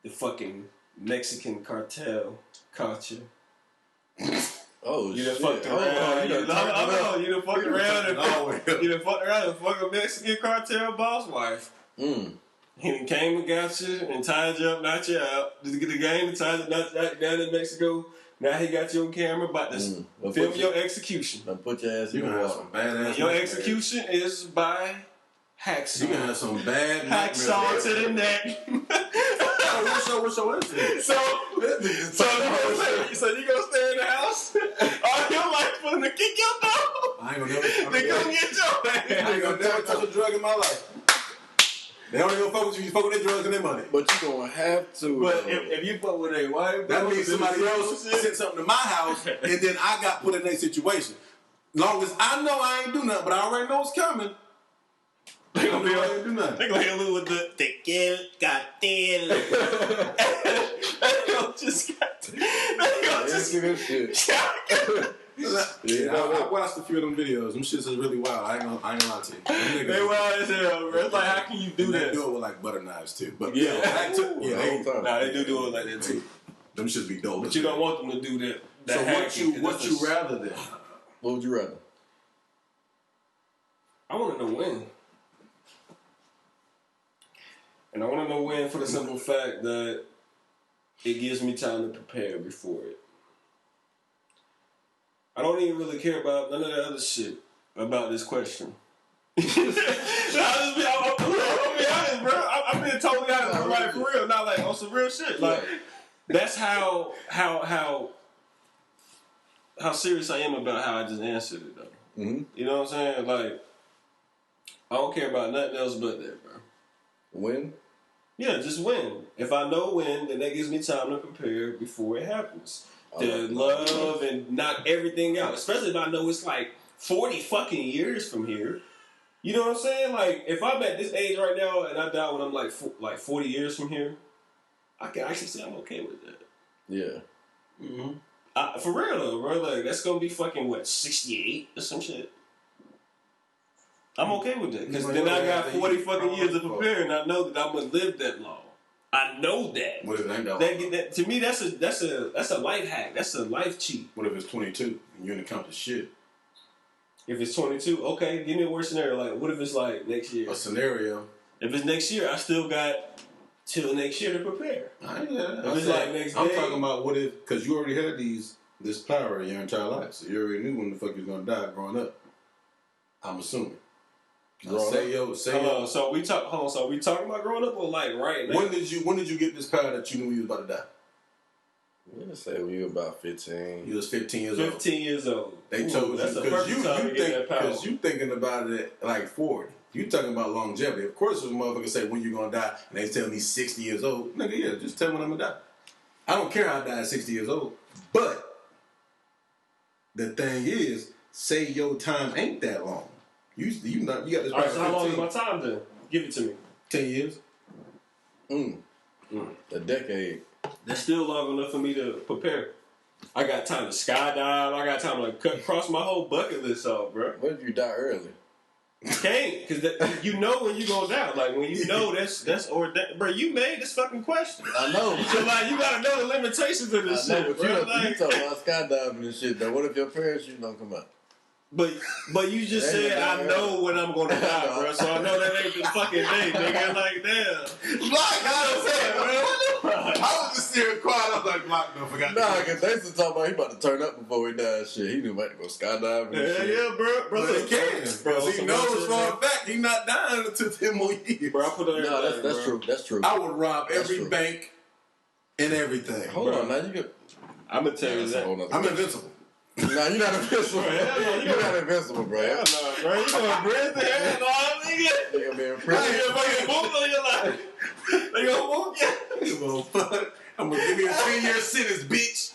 the fucking Mexican cartel caught you. Oh, You done shit. fucked Hold around. on, You done fucked around and fuck a Mexican cartel boss wife. Mm. He done came and got you and tied you up, knocked you out. Just get the game and tied you down in Mexico. Now he got you on camera, about to Well, film put your execution. Now put your ass You in the gonna have water. some badass Your nightmares. execution is by hacksaw. You gonna have some bad Hacksaw to the neck. What's your answer? So you gonna stay in the house all your life for them to kick your dog? I ain't gonna never. They gonna get your I ain't gonna never touch a drug in my life. They only gonna fuck with you. You fuck with their drugs and their money. But you gonna have to. But though. if you fuck with a wife, That means somebody else sent something to my house, and then I got put in their situation. Long as I know I ain't do nothing, but I already know it's coming. they gonna be I like, ain't do nothing. they gonna hit Lou with the tequila cartel. They gonna just Answer this shit. Yeah, I watched a few of them videos. Them shits is really wild. I ain't gonna lie to you. Them niggas, They wild as hell, bro. It's like, how can you do and they that? do it with like butter knives too. But Yeah. that took, The whole they, time. Nah, they do it like that too. them shits be dope. But you don't want them to do that. So hacking, what you rather than? What would you rather? I want to know when. And I want to know when for the simple fact that it gives me time to prepare before it. I don't even really care about none of the other shit about this question. I'll be honest, bro. I'm being totally honest, bro. Like, for real. Not like on some real shit. Like, that's how serious I am about how I just answered it, though. Mm-hmm. You know what I'm saying? Like, I don't care about nothing else but that, bro. When? Yeah, just win. If I know when, then that gives me time to prepare before it happens. To love and knock everything out. Especially if I know it's like 40 fucking years from here. You know what I'm saying? Like, if I'm at this age right now and I die when I'm like 40 years from here, I can actually say I'm okay with that. Yeah. Mm-hmm. For real though, bro. Like, that's gonna be fucking, what, 68 or some shit? I'm okay with that. Because then I got 40 fucking years to prepare and I know that I'm gonna live that long. I know that. What if it ain't that? That to me, that's a life hack. That's a life cheat. What if it's 22 and you ain't count the shit? If it's 22, okay, give me a worse scenario. Like, what if it's like next year? A scenario. If it's next year, I still got till next year to prepare. If it's like next I'm day- talking about what if, because you already had this power your entire life, so you already knew when the fuck you was gonna die growing up. I'm assuming. Growing up. So we talking about growing up or like right now? When did you get this power that you knew you was about to die? Let's say when you were about 15. You was 15 years old. 15 years old. They told you that's the because perfect time to get that power. because you thinking about it at like 40. You talking about longevity. Of course, this motherfucker say when you gonna die, and they tell me 60 years old. Nigga, yeah, just tell me when I'm gonna die. I don't care how I die at 60 years old. But the thing is, say your time ain't that long. You got this. All right, so how long is 15. my time then? Give it to me. 10 years. A decade. That's still long enough for me to prepare. I got time to skydive. I got time to cross my whole bucket list off, bro. What if you die early? Can't, because you know when you go down. Like, when you know that's or that, bro, you made this fucking question. I know. So, like, you gotta know the limitations of this I know, shit, but bro. you Like, talking about skydiving and shit, though. What if your parachute don't come out? but you just Ain't said, no I know when I'm gonna die, bro. So I know that ain't the fucking day, nigga. Like, damn. Block, I was saying, man. I was just sitting quiet. I was like, Block, no, forgot. Nah, because they used to talk about he about to turn up before he died. Shit, he knew about to go skydiving and Yeah, shit. yeah, bro. But he can, bro. because he knows for a fact he not dying until 10 more years. Bro, I put on No, everything, that's bro. true. That's true. I would rob That's every true. bank and everything. Hold on, now you get. I'm gonna tell you That's a that. whole nother I'm question. invincible. Nah, you're not invincible. You're not invincible, bro. Hell no, bro. You going to prison? Hell no, nigga. You're gonna be in They prison. gonna boot on your life. They gonna boot you. Give a fuck. I'm gonna give you a 10-year sentence, bitch.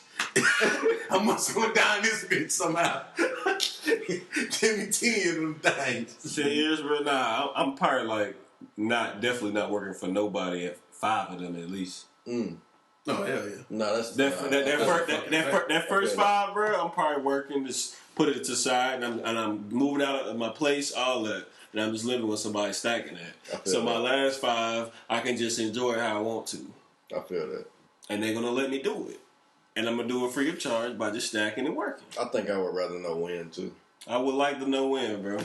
I'm gonna go down this bitch somehow. Give me 10 of them things. 10 years, bro. Nah, I'm probably like definitely not working for nobody at 5 of them at least. Oh, hell yeah. No, that's That first 5, bro, I'm probably working, just put it to the side, and I'm moving out of my place, all that, and I'm just living with somebody stacking that. So my last 5, I can just enjoy how I want to, I feel that. and they're gonna let me do it, and I'm gonna do it free of charge by just stacking and working. I think I would rather know when too, I would like to know when, bro.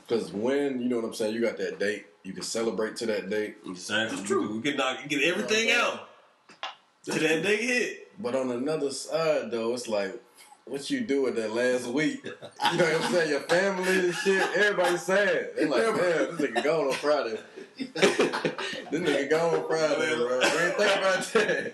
because when you know what I'm saying, you got that date, you can celebrate to that date. Exactly. It's true. We can get everything out to that day hit. But on another side, though, it's like, what you do with that last week? You know what I'm saying? Your family and shit, everybody's sad. They're like, damn, this nigga gone on Friday. This nigga gone on Friday, bro. We ain't think about that.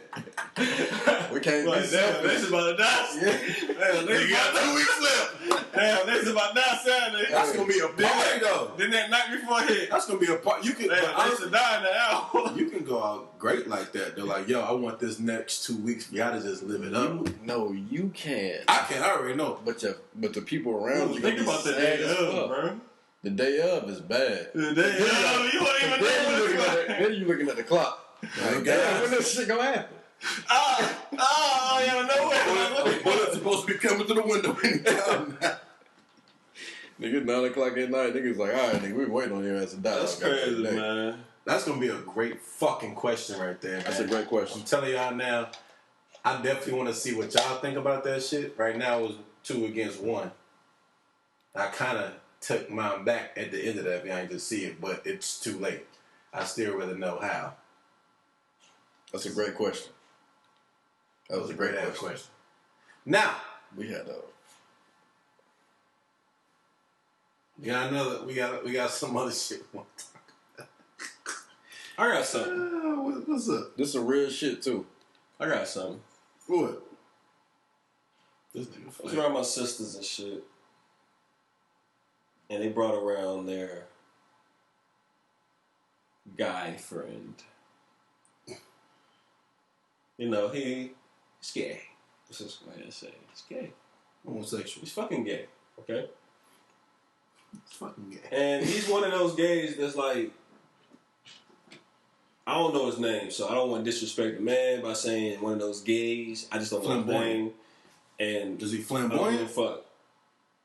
We can't be Damn, selfish. this is about to die. Yeah. Damn, this You got 2 weeks left. Damn, this is about to die Saturday. That's gonna be a party, though. Then that night before hit. That's gonna be a party. You can, Damn, but this honestly, is dying now. you can go out great like that. They're like, yo, I want this next 2 weeks for y'all to just live it up. No, you can't. I can, I already know. But the people around you Think gonna be about the sad day as of, fuck. bro. The day of is bad. The day of, you won't even know. Then you looking at the clock. Like, damn, when this shit gonna happen? Yeah, no way. Bullets supposed to be coming to the window anytime now. Nigga, 9 o'clock at night, niggas like, all right, nigga, we waiting on your ass to die. That's crazy, man. That's gonna be a great fucking question right there, man. That's a great question. I'm telling y'all now, I definitely want to see what y'all think about that shit. Right now it was 2 against 1. I kind of took mine back at the end of that behind to see it, but it's too late. I still rather know how. That's a great question. That was a great ass question. Now, We had we got some other shit. I got something. What's up? this some real shit too. I got something. What? This nigga I was funny. around my sisters and shit. And they brought around their guy friend. You know, he's gay. Let's just go ahead and say it. He's gay. Homosexual. He's fucking gay. Okay? It's fucking gay. And he's one of those gays that's like, I don't know his name, so I don't want to disrespect the man by saying one of those gays. I just don't want his name. And Is he I don't give a flamboyant? fuck.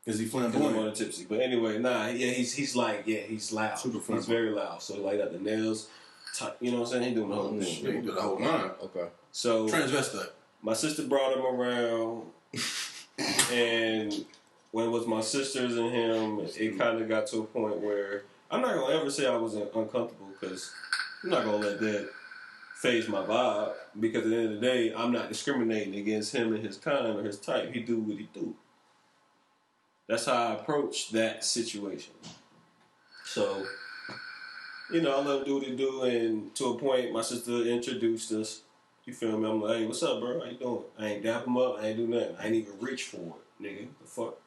Is he Because I'm flamboyant? on tipsy. But anyway, he's loud. Super He's flamboyant. very loud. So like got the nails, you know what I'm saying? He doing the whole thing. Shit, he did the whole line. Okay. So Transvestite. my sister brought him around, and when it was my sisters and him, it kind of got to a point where I'm not gonna ever say I was uncomfortable because I'm not gonna let that phase my vibe. Because at the end of the day, I'm not discriminating against him and his kind or his type. He do what he do. That's how I approach that situation. So, you know, I let him do what he do, and to a point, my sister introduced us. You feel me? I'm like, hey, what's up, bro? How you doing? I ain't dap him up. I ain't do nothing. I ain't even reach for it, nigga. The fuck?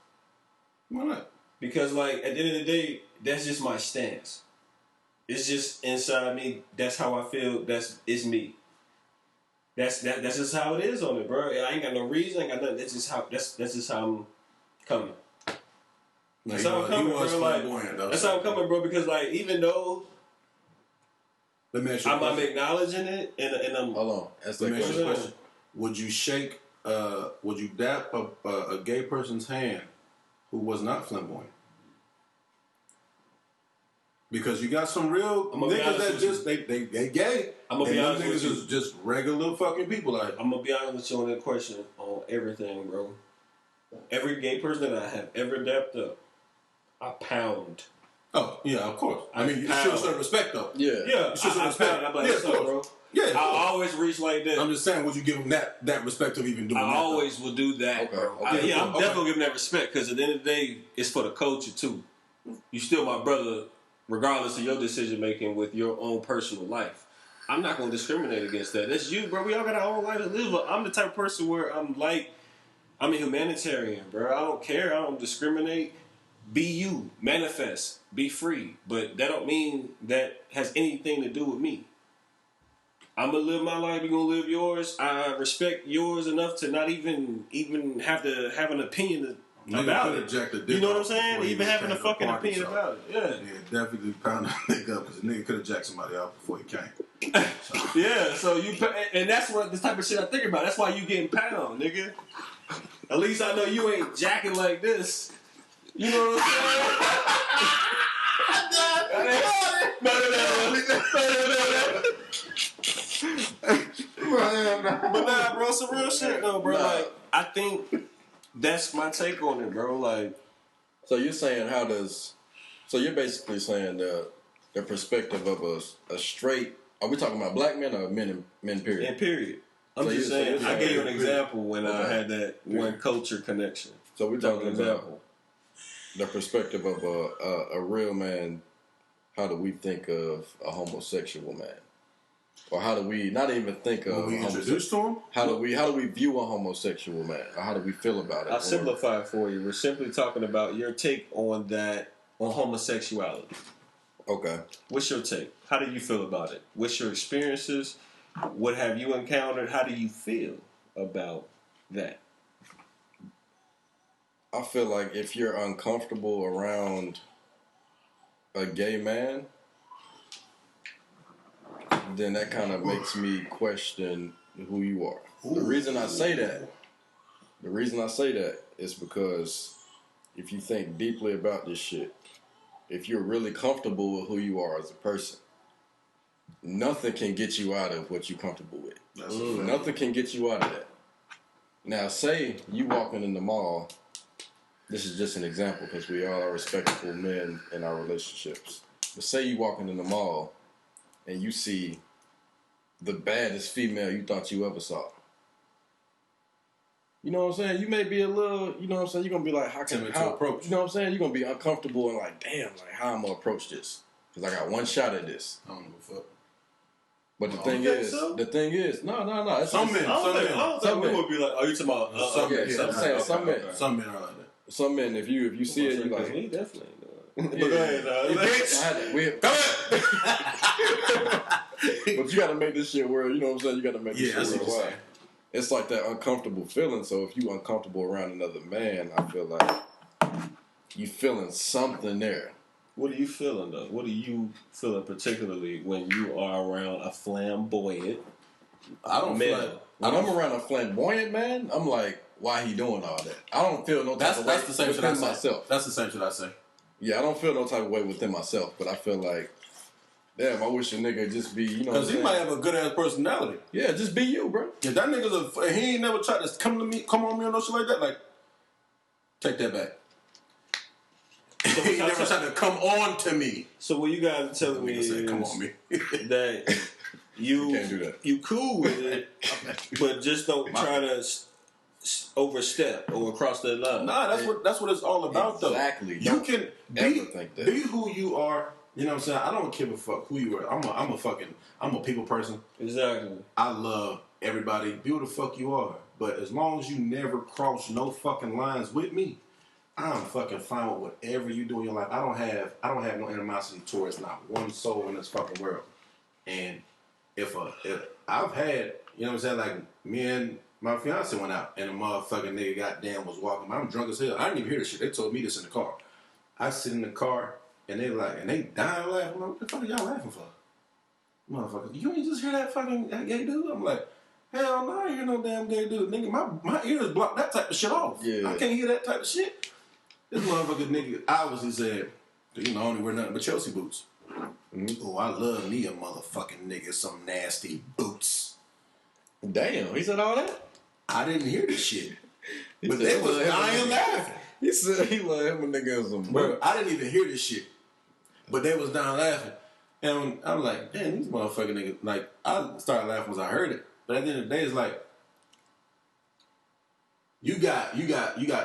Why not? Because, like, at the end of the day, that's just my stance. It's just inside me. That's how I feel. It's me. That's just how it is on it, bro. I ain't got no reason. I ain't got nothing. That's just how I'm coming. That's how I'm coming, bro. Like, that's how I'm coming, bro. Because, like, even though Let me ask you a I'm question. acknowledging it, and I'm Hold on. That's Let that me ask you a question. question. Would you shake, would you dap a gay person's hand who was not flamboyant? Because you got some real I'ma be niggas honest that with just, they gay. I'ma be and them honest with niggas you. is just regular fucking people out here. I'm gonna be honest with you on that question on everything, bro. Every gay person that I have ever dapped up, I pound. Oh, yeah, of course. I mean, you show some respect, though. Yeah. Yeah, should I respect. pound. I'm like, Yeah, what's of up, course. bro? Yeah, of I course. always reach like that. I'm just saying, would you give them that respect of even doing that? I though? always will do that, Okay, bro. okay, I'm okay. definitely giving that respect because at the end of the day, it's for the culture too. You still my brother, regardless of your decision making with your own personal life. I'm not gonna discriminate against that. That's you, bro. We all got our own life to live. I'm the type of person where I'm a humanitarian, bro. I don't care. I don't discriminate. Be you, manifest, be free. But that don't mean that has anything to do with me. I'm gonna live my life. You're gonna live yours. I respect yours enough to not even have to have an opinion about it. You know what I'm saying? Even having a fucking opinion about it. Yeah. Yeah, definitely pound that nigga up because the nigga could have jacked somebody out before he came. Yeah, so and that's what the type of shit I think about. That's why you getting pound, nigga. At least I know you ain't jacking like this. You know what I'm saying? But nah, bro, some real shit though, bro. Nah. Like, I think that's my take on it, bro. Like, So you're saying so you're basically saying the perspective of a straight, are we talking about black men or men period? in period. I'm So just you- so saying, you're I gave you an saying- example when I Okay. had that one culture connection. So we're talking An about example. the perspective of a real man. How do we think of a homosexual man? Or how do we not even think of When we introduced to him, how do we view a homosexual man? Or how do we feel about it? I'll simplify it for you. We're simply talking about your take on that, on homosexuality. Okay. What's your take? How do you feel about it? What's your experiences? What have you encountered? How do you feel about that? I feel like if you're uncomfortable around a gay man, then that kind of makes me question who you are. The reason I say that is because if you think deeply about this shit, if you're really comfortable with who you are as a person, nothing can get you out of what you're comfortable with. Nothing can get you out of that. Now, say you walking in the mall. This is just an example because we all are respectable men in our relationships. But say you walking in the mall and you see the baddest female you thought you ever saw. You know what I'm saying? You may be a little, you know what I'm saying? You're going to be like, Timid to approach. You know what I'm saying? You're going to be uncomfortable and like, damn, like how I'm going to approach this? Because I got one shot at this. I don't give a fuck. But the No. thing You think is, so? no. It's Some men. I don't think Some we men. would be like, oh, you talking about... Some yeah, men. I'm saying some men. Some men are like that. Some men, if you see it, you like, me, definitely. But Yeah. go ahead, But you got to make this shit work. You know what I'm saying? You got to make this Yeah, I see shit what you're work. saying. It's like that uncomfortable feeling. So if you uncomfortable around another man, I feel like you feeling something there. What are you feeling, though? What are you feeling particularly when you are around a flamboyant I don't feel male? like When I'm around a flamboyant man, I'm like, why he doing all that? I don't feel no type of way that's the same shit I within say. myself. That's the same shit I say. Yeah, I don't feel no type of way within myself, but I feel like, damn, I wish a nigga just be, you know what I'm Because he saying? might have a good ass personality. Yeah, just be you, bro. If that nigga's he ain't never tried to come on me or no shit like that, like, take that back. He never tried to come on to me. So what you guys are telling me Nigga is said, come on me. that you can't do that. You cool with it, but just don't try to overstep or cross that line. Nah, that's what it's all about, Exactly. though. You Don't can ever think that. be who you are. You know what I'm saying? I don't give a fuck who you are. I'm a people person. Exactly. I love everybody. Be who the fuck you are. But as long as you never cross no fucking lines with me, I'm fucking fine with whatever you do in your life. I don't have no animosity towards not one soul in this fucking world. And if I've had, you know what I'm saying, like me and my fiance went out and a motherfucking nigga goddamn was walking. I'm drunk as hell. I didn't even hear this shit. They told me this in the car. I sit in the car and they dying laughing. I'm like, what the fuck are y'all laughing for? Motherfucker, you ain't just hear that gay dude? I'm like, hell no, I ain't hear no damn gay dude. Nigga, my ears block that type of shit off. Yeah. I can't hear that type of shit. This motherfucker nigga obviously said, you know, I only wear nothing but Chelsea boots. Mm-hmm. Oh, I love me a motherfucking nigga, some nasty boots. Damn, he said all that? I didn't hear this shit. But said they he was loved him a dying nigga. laughing. He said he loved him a nigga and some Bro, I didn't even hear this shit. But they was dying laughing. And I'm like, damn, these motherfucking niggas, like, I started laughing once I heard it. But at the end of the day, it's like, you got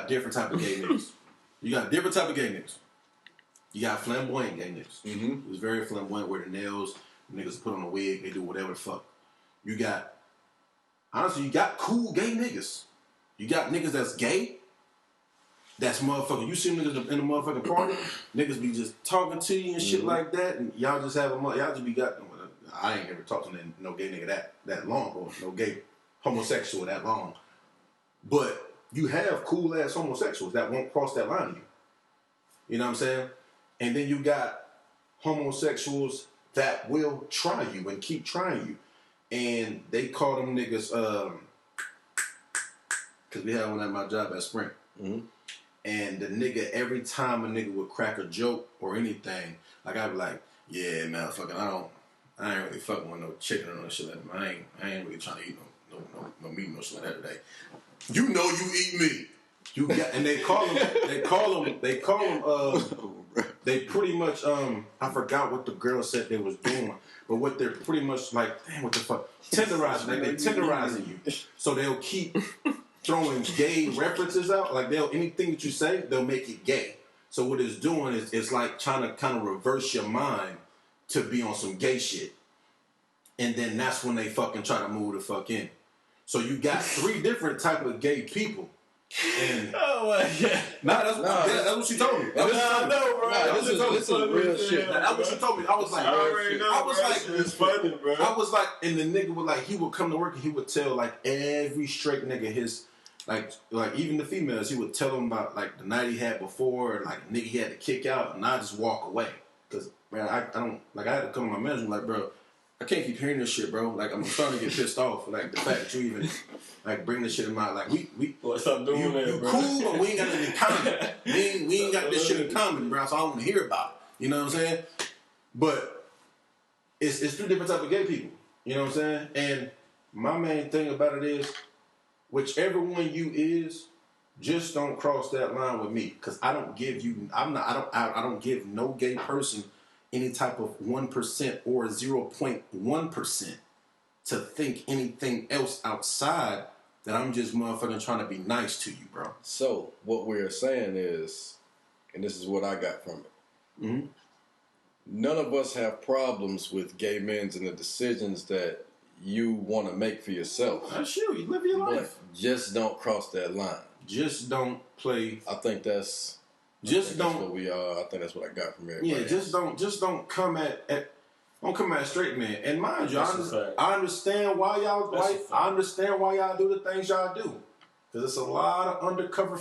different type of gay niggas. You got different type of gay niggas. You got flamboyant gay niggas. Mm-hmm. It was very flamboyant, wear the nails, Niggas put on a wig, they do whatever the fuck. You got cool gay niggas. You got niggas that's gay. That's motherfucking. You see niggas in the motherfucking party. Niggas be just talking to you and shit like that, and y'all just have y'all just be got. I ain't ever talked to no gay nigga that long, or no gay homosexual that long. But you have cool ass homosexuals that won't cross that line to you. You know what I'm saying? And then you got homosexuals that will try you and keep trying you. And they call them niggas, because we had one at my job at Sprint. Mm-hmm. And the nigga, every time a nigga would crack a joke or anything, like I'd be like, yeah, man, fucking, I ain't really fucking with no chicken or no shit like that. I ain't really trying to eat no meat, no shit like that today. You know you eat meat. You got, and they call them, they pretty much, I forgot what the girl said they was doing, but what they're pretty much like, damn, what the fuck, tenderizing, like they're tenderizing you. So they'll keep throwing gay references out, like anything that you say, they'll make it gay. So what it's doing is it's like trying to kind of reverse your mind to be on some gay shit. And then that's when they fucking try to move the fuck in. So you got 3 different type of gay people. And Oh my god. that's what she told me. That's what she told me. bro. This is real shit. That's what she told me. I was like, It's funny, bro. I was like, and the nigga would like, he would come to work and he would tell like every straight nigga his, like even the females, he would tell them about like the night he had before, and like a nigga he had to kick out, and I just walk away. Cause man, I don't, like I had to come to my manager like, bro, I can't keep hearing this shit, bro. Like I'm starting to get pissed off. Like the fact that you even like bring this shit in my, like we Stop doing that, you bro. cool, but we ain't got nothing in common. We ain't got this shit in common, bro. So I don't want to hear about it. You know what I'm saying? But it's 3 different type of gay people. You know what I'm saying? And my main thing about it is, whichever one you is, just don't cross that line with me, because I don't give no gay person any type of 1% or 0.1% to think anything else outside that I'm just motherfucking trying to be nice to you, bro. So what we're saying is, and this is what I got from it. Mm-hmm. None of us have problems with gay men and the decisions that you want to make for yourself. That's you. You live your But life. just don't cross that line. Just don't play. I think that's. Just That's don't. what we are. I think that's what I got from everybody. Yeah, just don't come at don't come at straight man. And mind you, I understand why y'all I understand why y'all do the things y'all do, because it's a lot of undercover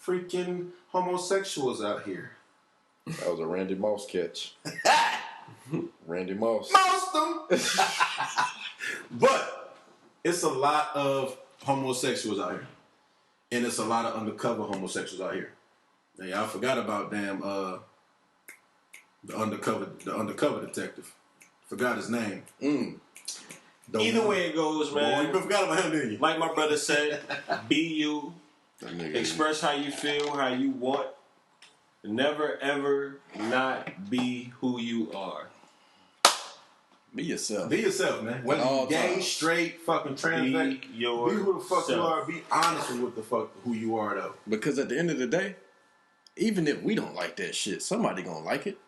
freaking homosexuals out here. That was a Randy Moss catch. Randy Moss. Most them. But it's a lot of homosexuals out here. And it's a lot of undercover homosexuals out here. Now, y'all forgot about damn the undercover detective. Forgot his name. Either way it goes, man. You forgot about him, didn't you? Like my brother said, be you. Express how you feel, how you want. Never ever not be who you are. Be yourself. Be yourself, man. Whether At all you gay, times. straight, fucking trans, Be yourself. be who the fuck you are. Be honest with what the fuck who you are, though. Because at the end of the day, even if we don't like that shit, somebody gonna like it.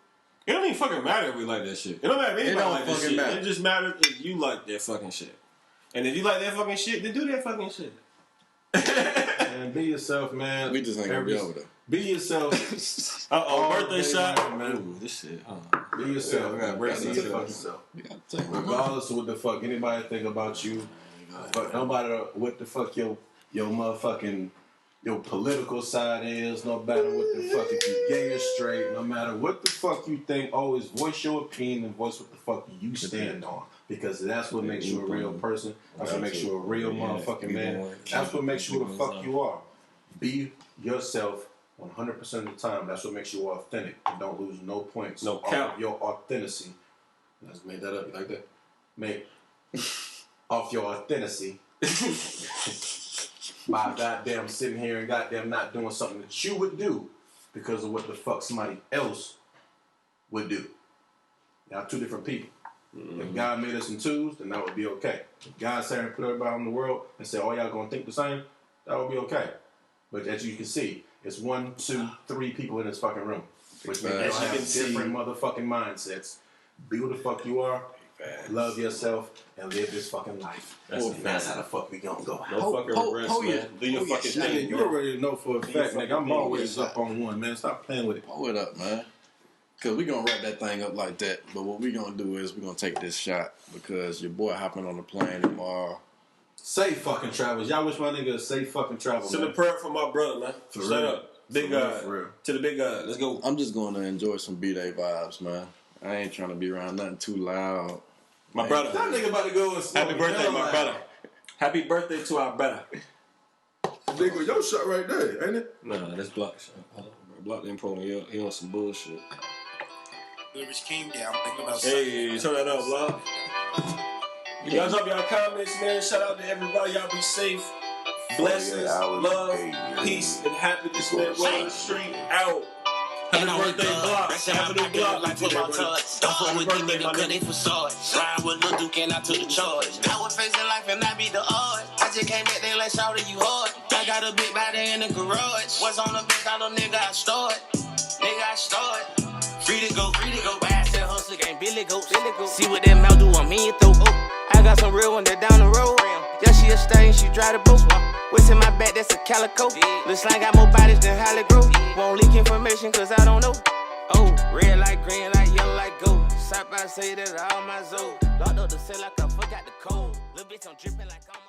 It don't even fucking matter if we like that shit. It don't matter if anybody don't like that fucking shit. matter. It just matters if you like that fucking shit. And if you like that fucking shit, then do that fucking shit. And be yourself, man. We just ain't gonna be over there. Be yourself. Birthday day shot. long, man. Ooh, this shit. Be yourself. Yeah, I gotta break Be these your fucking up. self. You gotta take my Regardless of what the fuck anybody think about you, but no matter what the fuck your motherfucking your political side is, no matter what the fuck if you gay or straight, no matter what the fuck you think, always voice your opinion and voice what the fuck you stand on. Because that's what makes you a real person. That's what makes you a real motherfucking man. That's what makes you who the fuck you are. Be yourself 100% of the time. That's what makes you authentic. And don't lose no points. No off cap. of your authenticity. I just made that up. You like that? Make off your authenticity by goddamn sitting here and goddamn not doing something that you would do because of what the fuck somebody else would do. Y'all 2 different people. If God made us in 2s, then that would be okay. If God sat and put everybody in the world and said, all y'all gonna think the same, that would be okay. But as you can see, it's 1, 2, 3 people in this fucking room. Which means As y'all you have can see- different motherfucking mindsets. Be who the fuck you are. Love yourself and live this fucking life. That's how the fuck we gonna go. No fucking regrets, man. Do your fucking Nigga, thing, you man. already know for a Do your fact, fucking nigga. I'm thing, always man. up on one, man. Stop playing with it. Pull it up, man. Cause we gonna wrap that thing up like that. But what we gonna do is we gonna take this shot because your boy hopping on the plane tomorrow. Safe fucking travels. Y'all wish my nigga a safe fucking travel, Send a man. prayer for my brother, man. For Straight real. up. Big For real, God. for real. To the big God. Let's go. I'm just gonna enjoy some B-Day vibes, man. I ain't trying to be around nothing too loud. My brother. That nigga about to go and smoke Happy birthday, hell my out. brother. Happy birthday to our brother. Nigga, your shot right there, ain't it? Nah, that's Block shit. Hold on, bro. Block didn't pull me up. He on some bullshit. Lyrics came down. I'm thinking about Hey, turn that up, Block. Y'all drop y'all comments, man. Shout out to everybody. Y'all be safe. Blessings, love, peace, and happiness, man. Roll the street out. Happy birthday, Block. Happy new Block. Like football touch. Don't fuck with these niggas cause they facade. Ride with Lil Duke and I took the charge. I was facing life and I beat the odds. I just came back there like shout you hard. I got a big body in the garage. Was on the bench, I know nigga I start. Free to go. Bass and hustle game, Billy Goat. See what that mouth do on me and throw. I got some real one that down the road. Yeah, she a stain, she drive the boat. What's in my back, that's a calico. Lil' Slang got more bodies than Holly Grove. Won't leak information cause I don't know. Oh, red like green, like yellow, like gold. Side by say that all my zone. Locked up the cell like I forgot the code. Little bitch, I'm dripping like I'm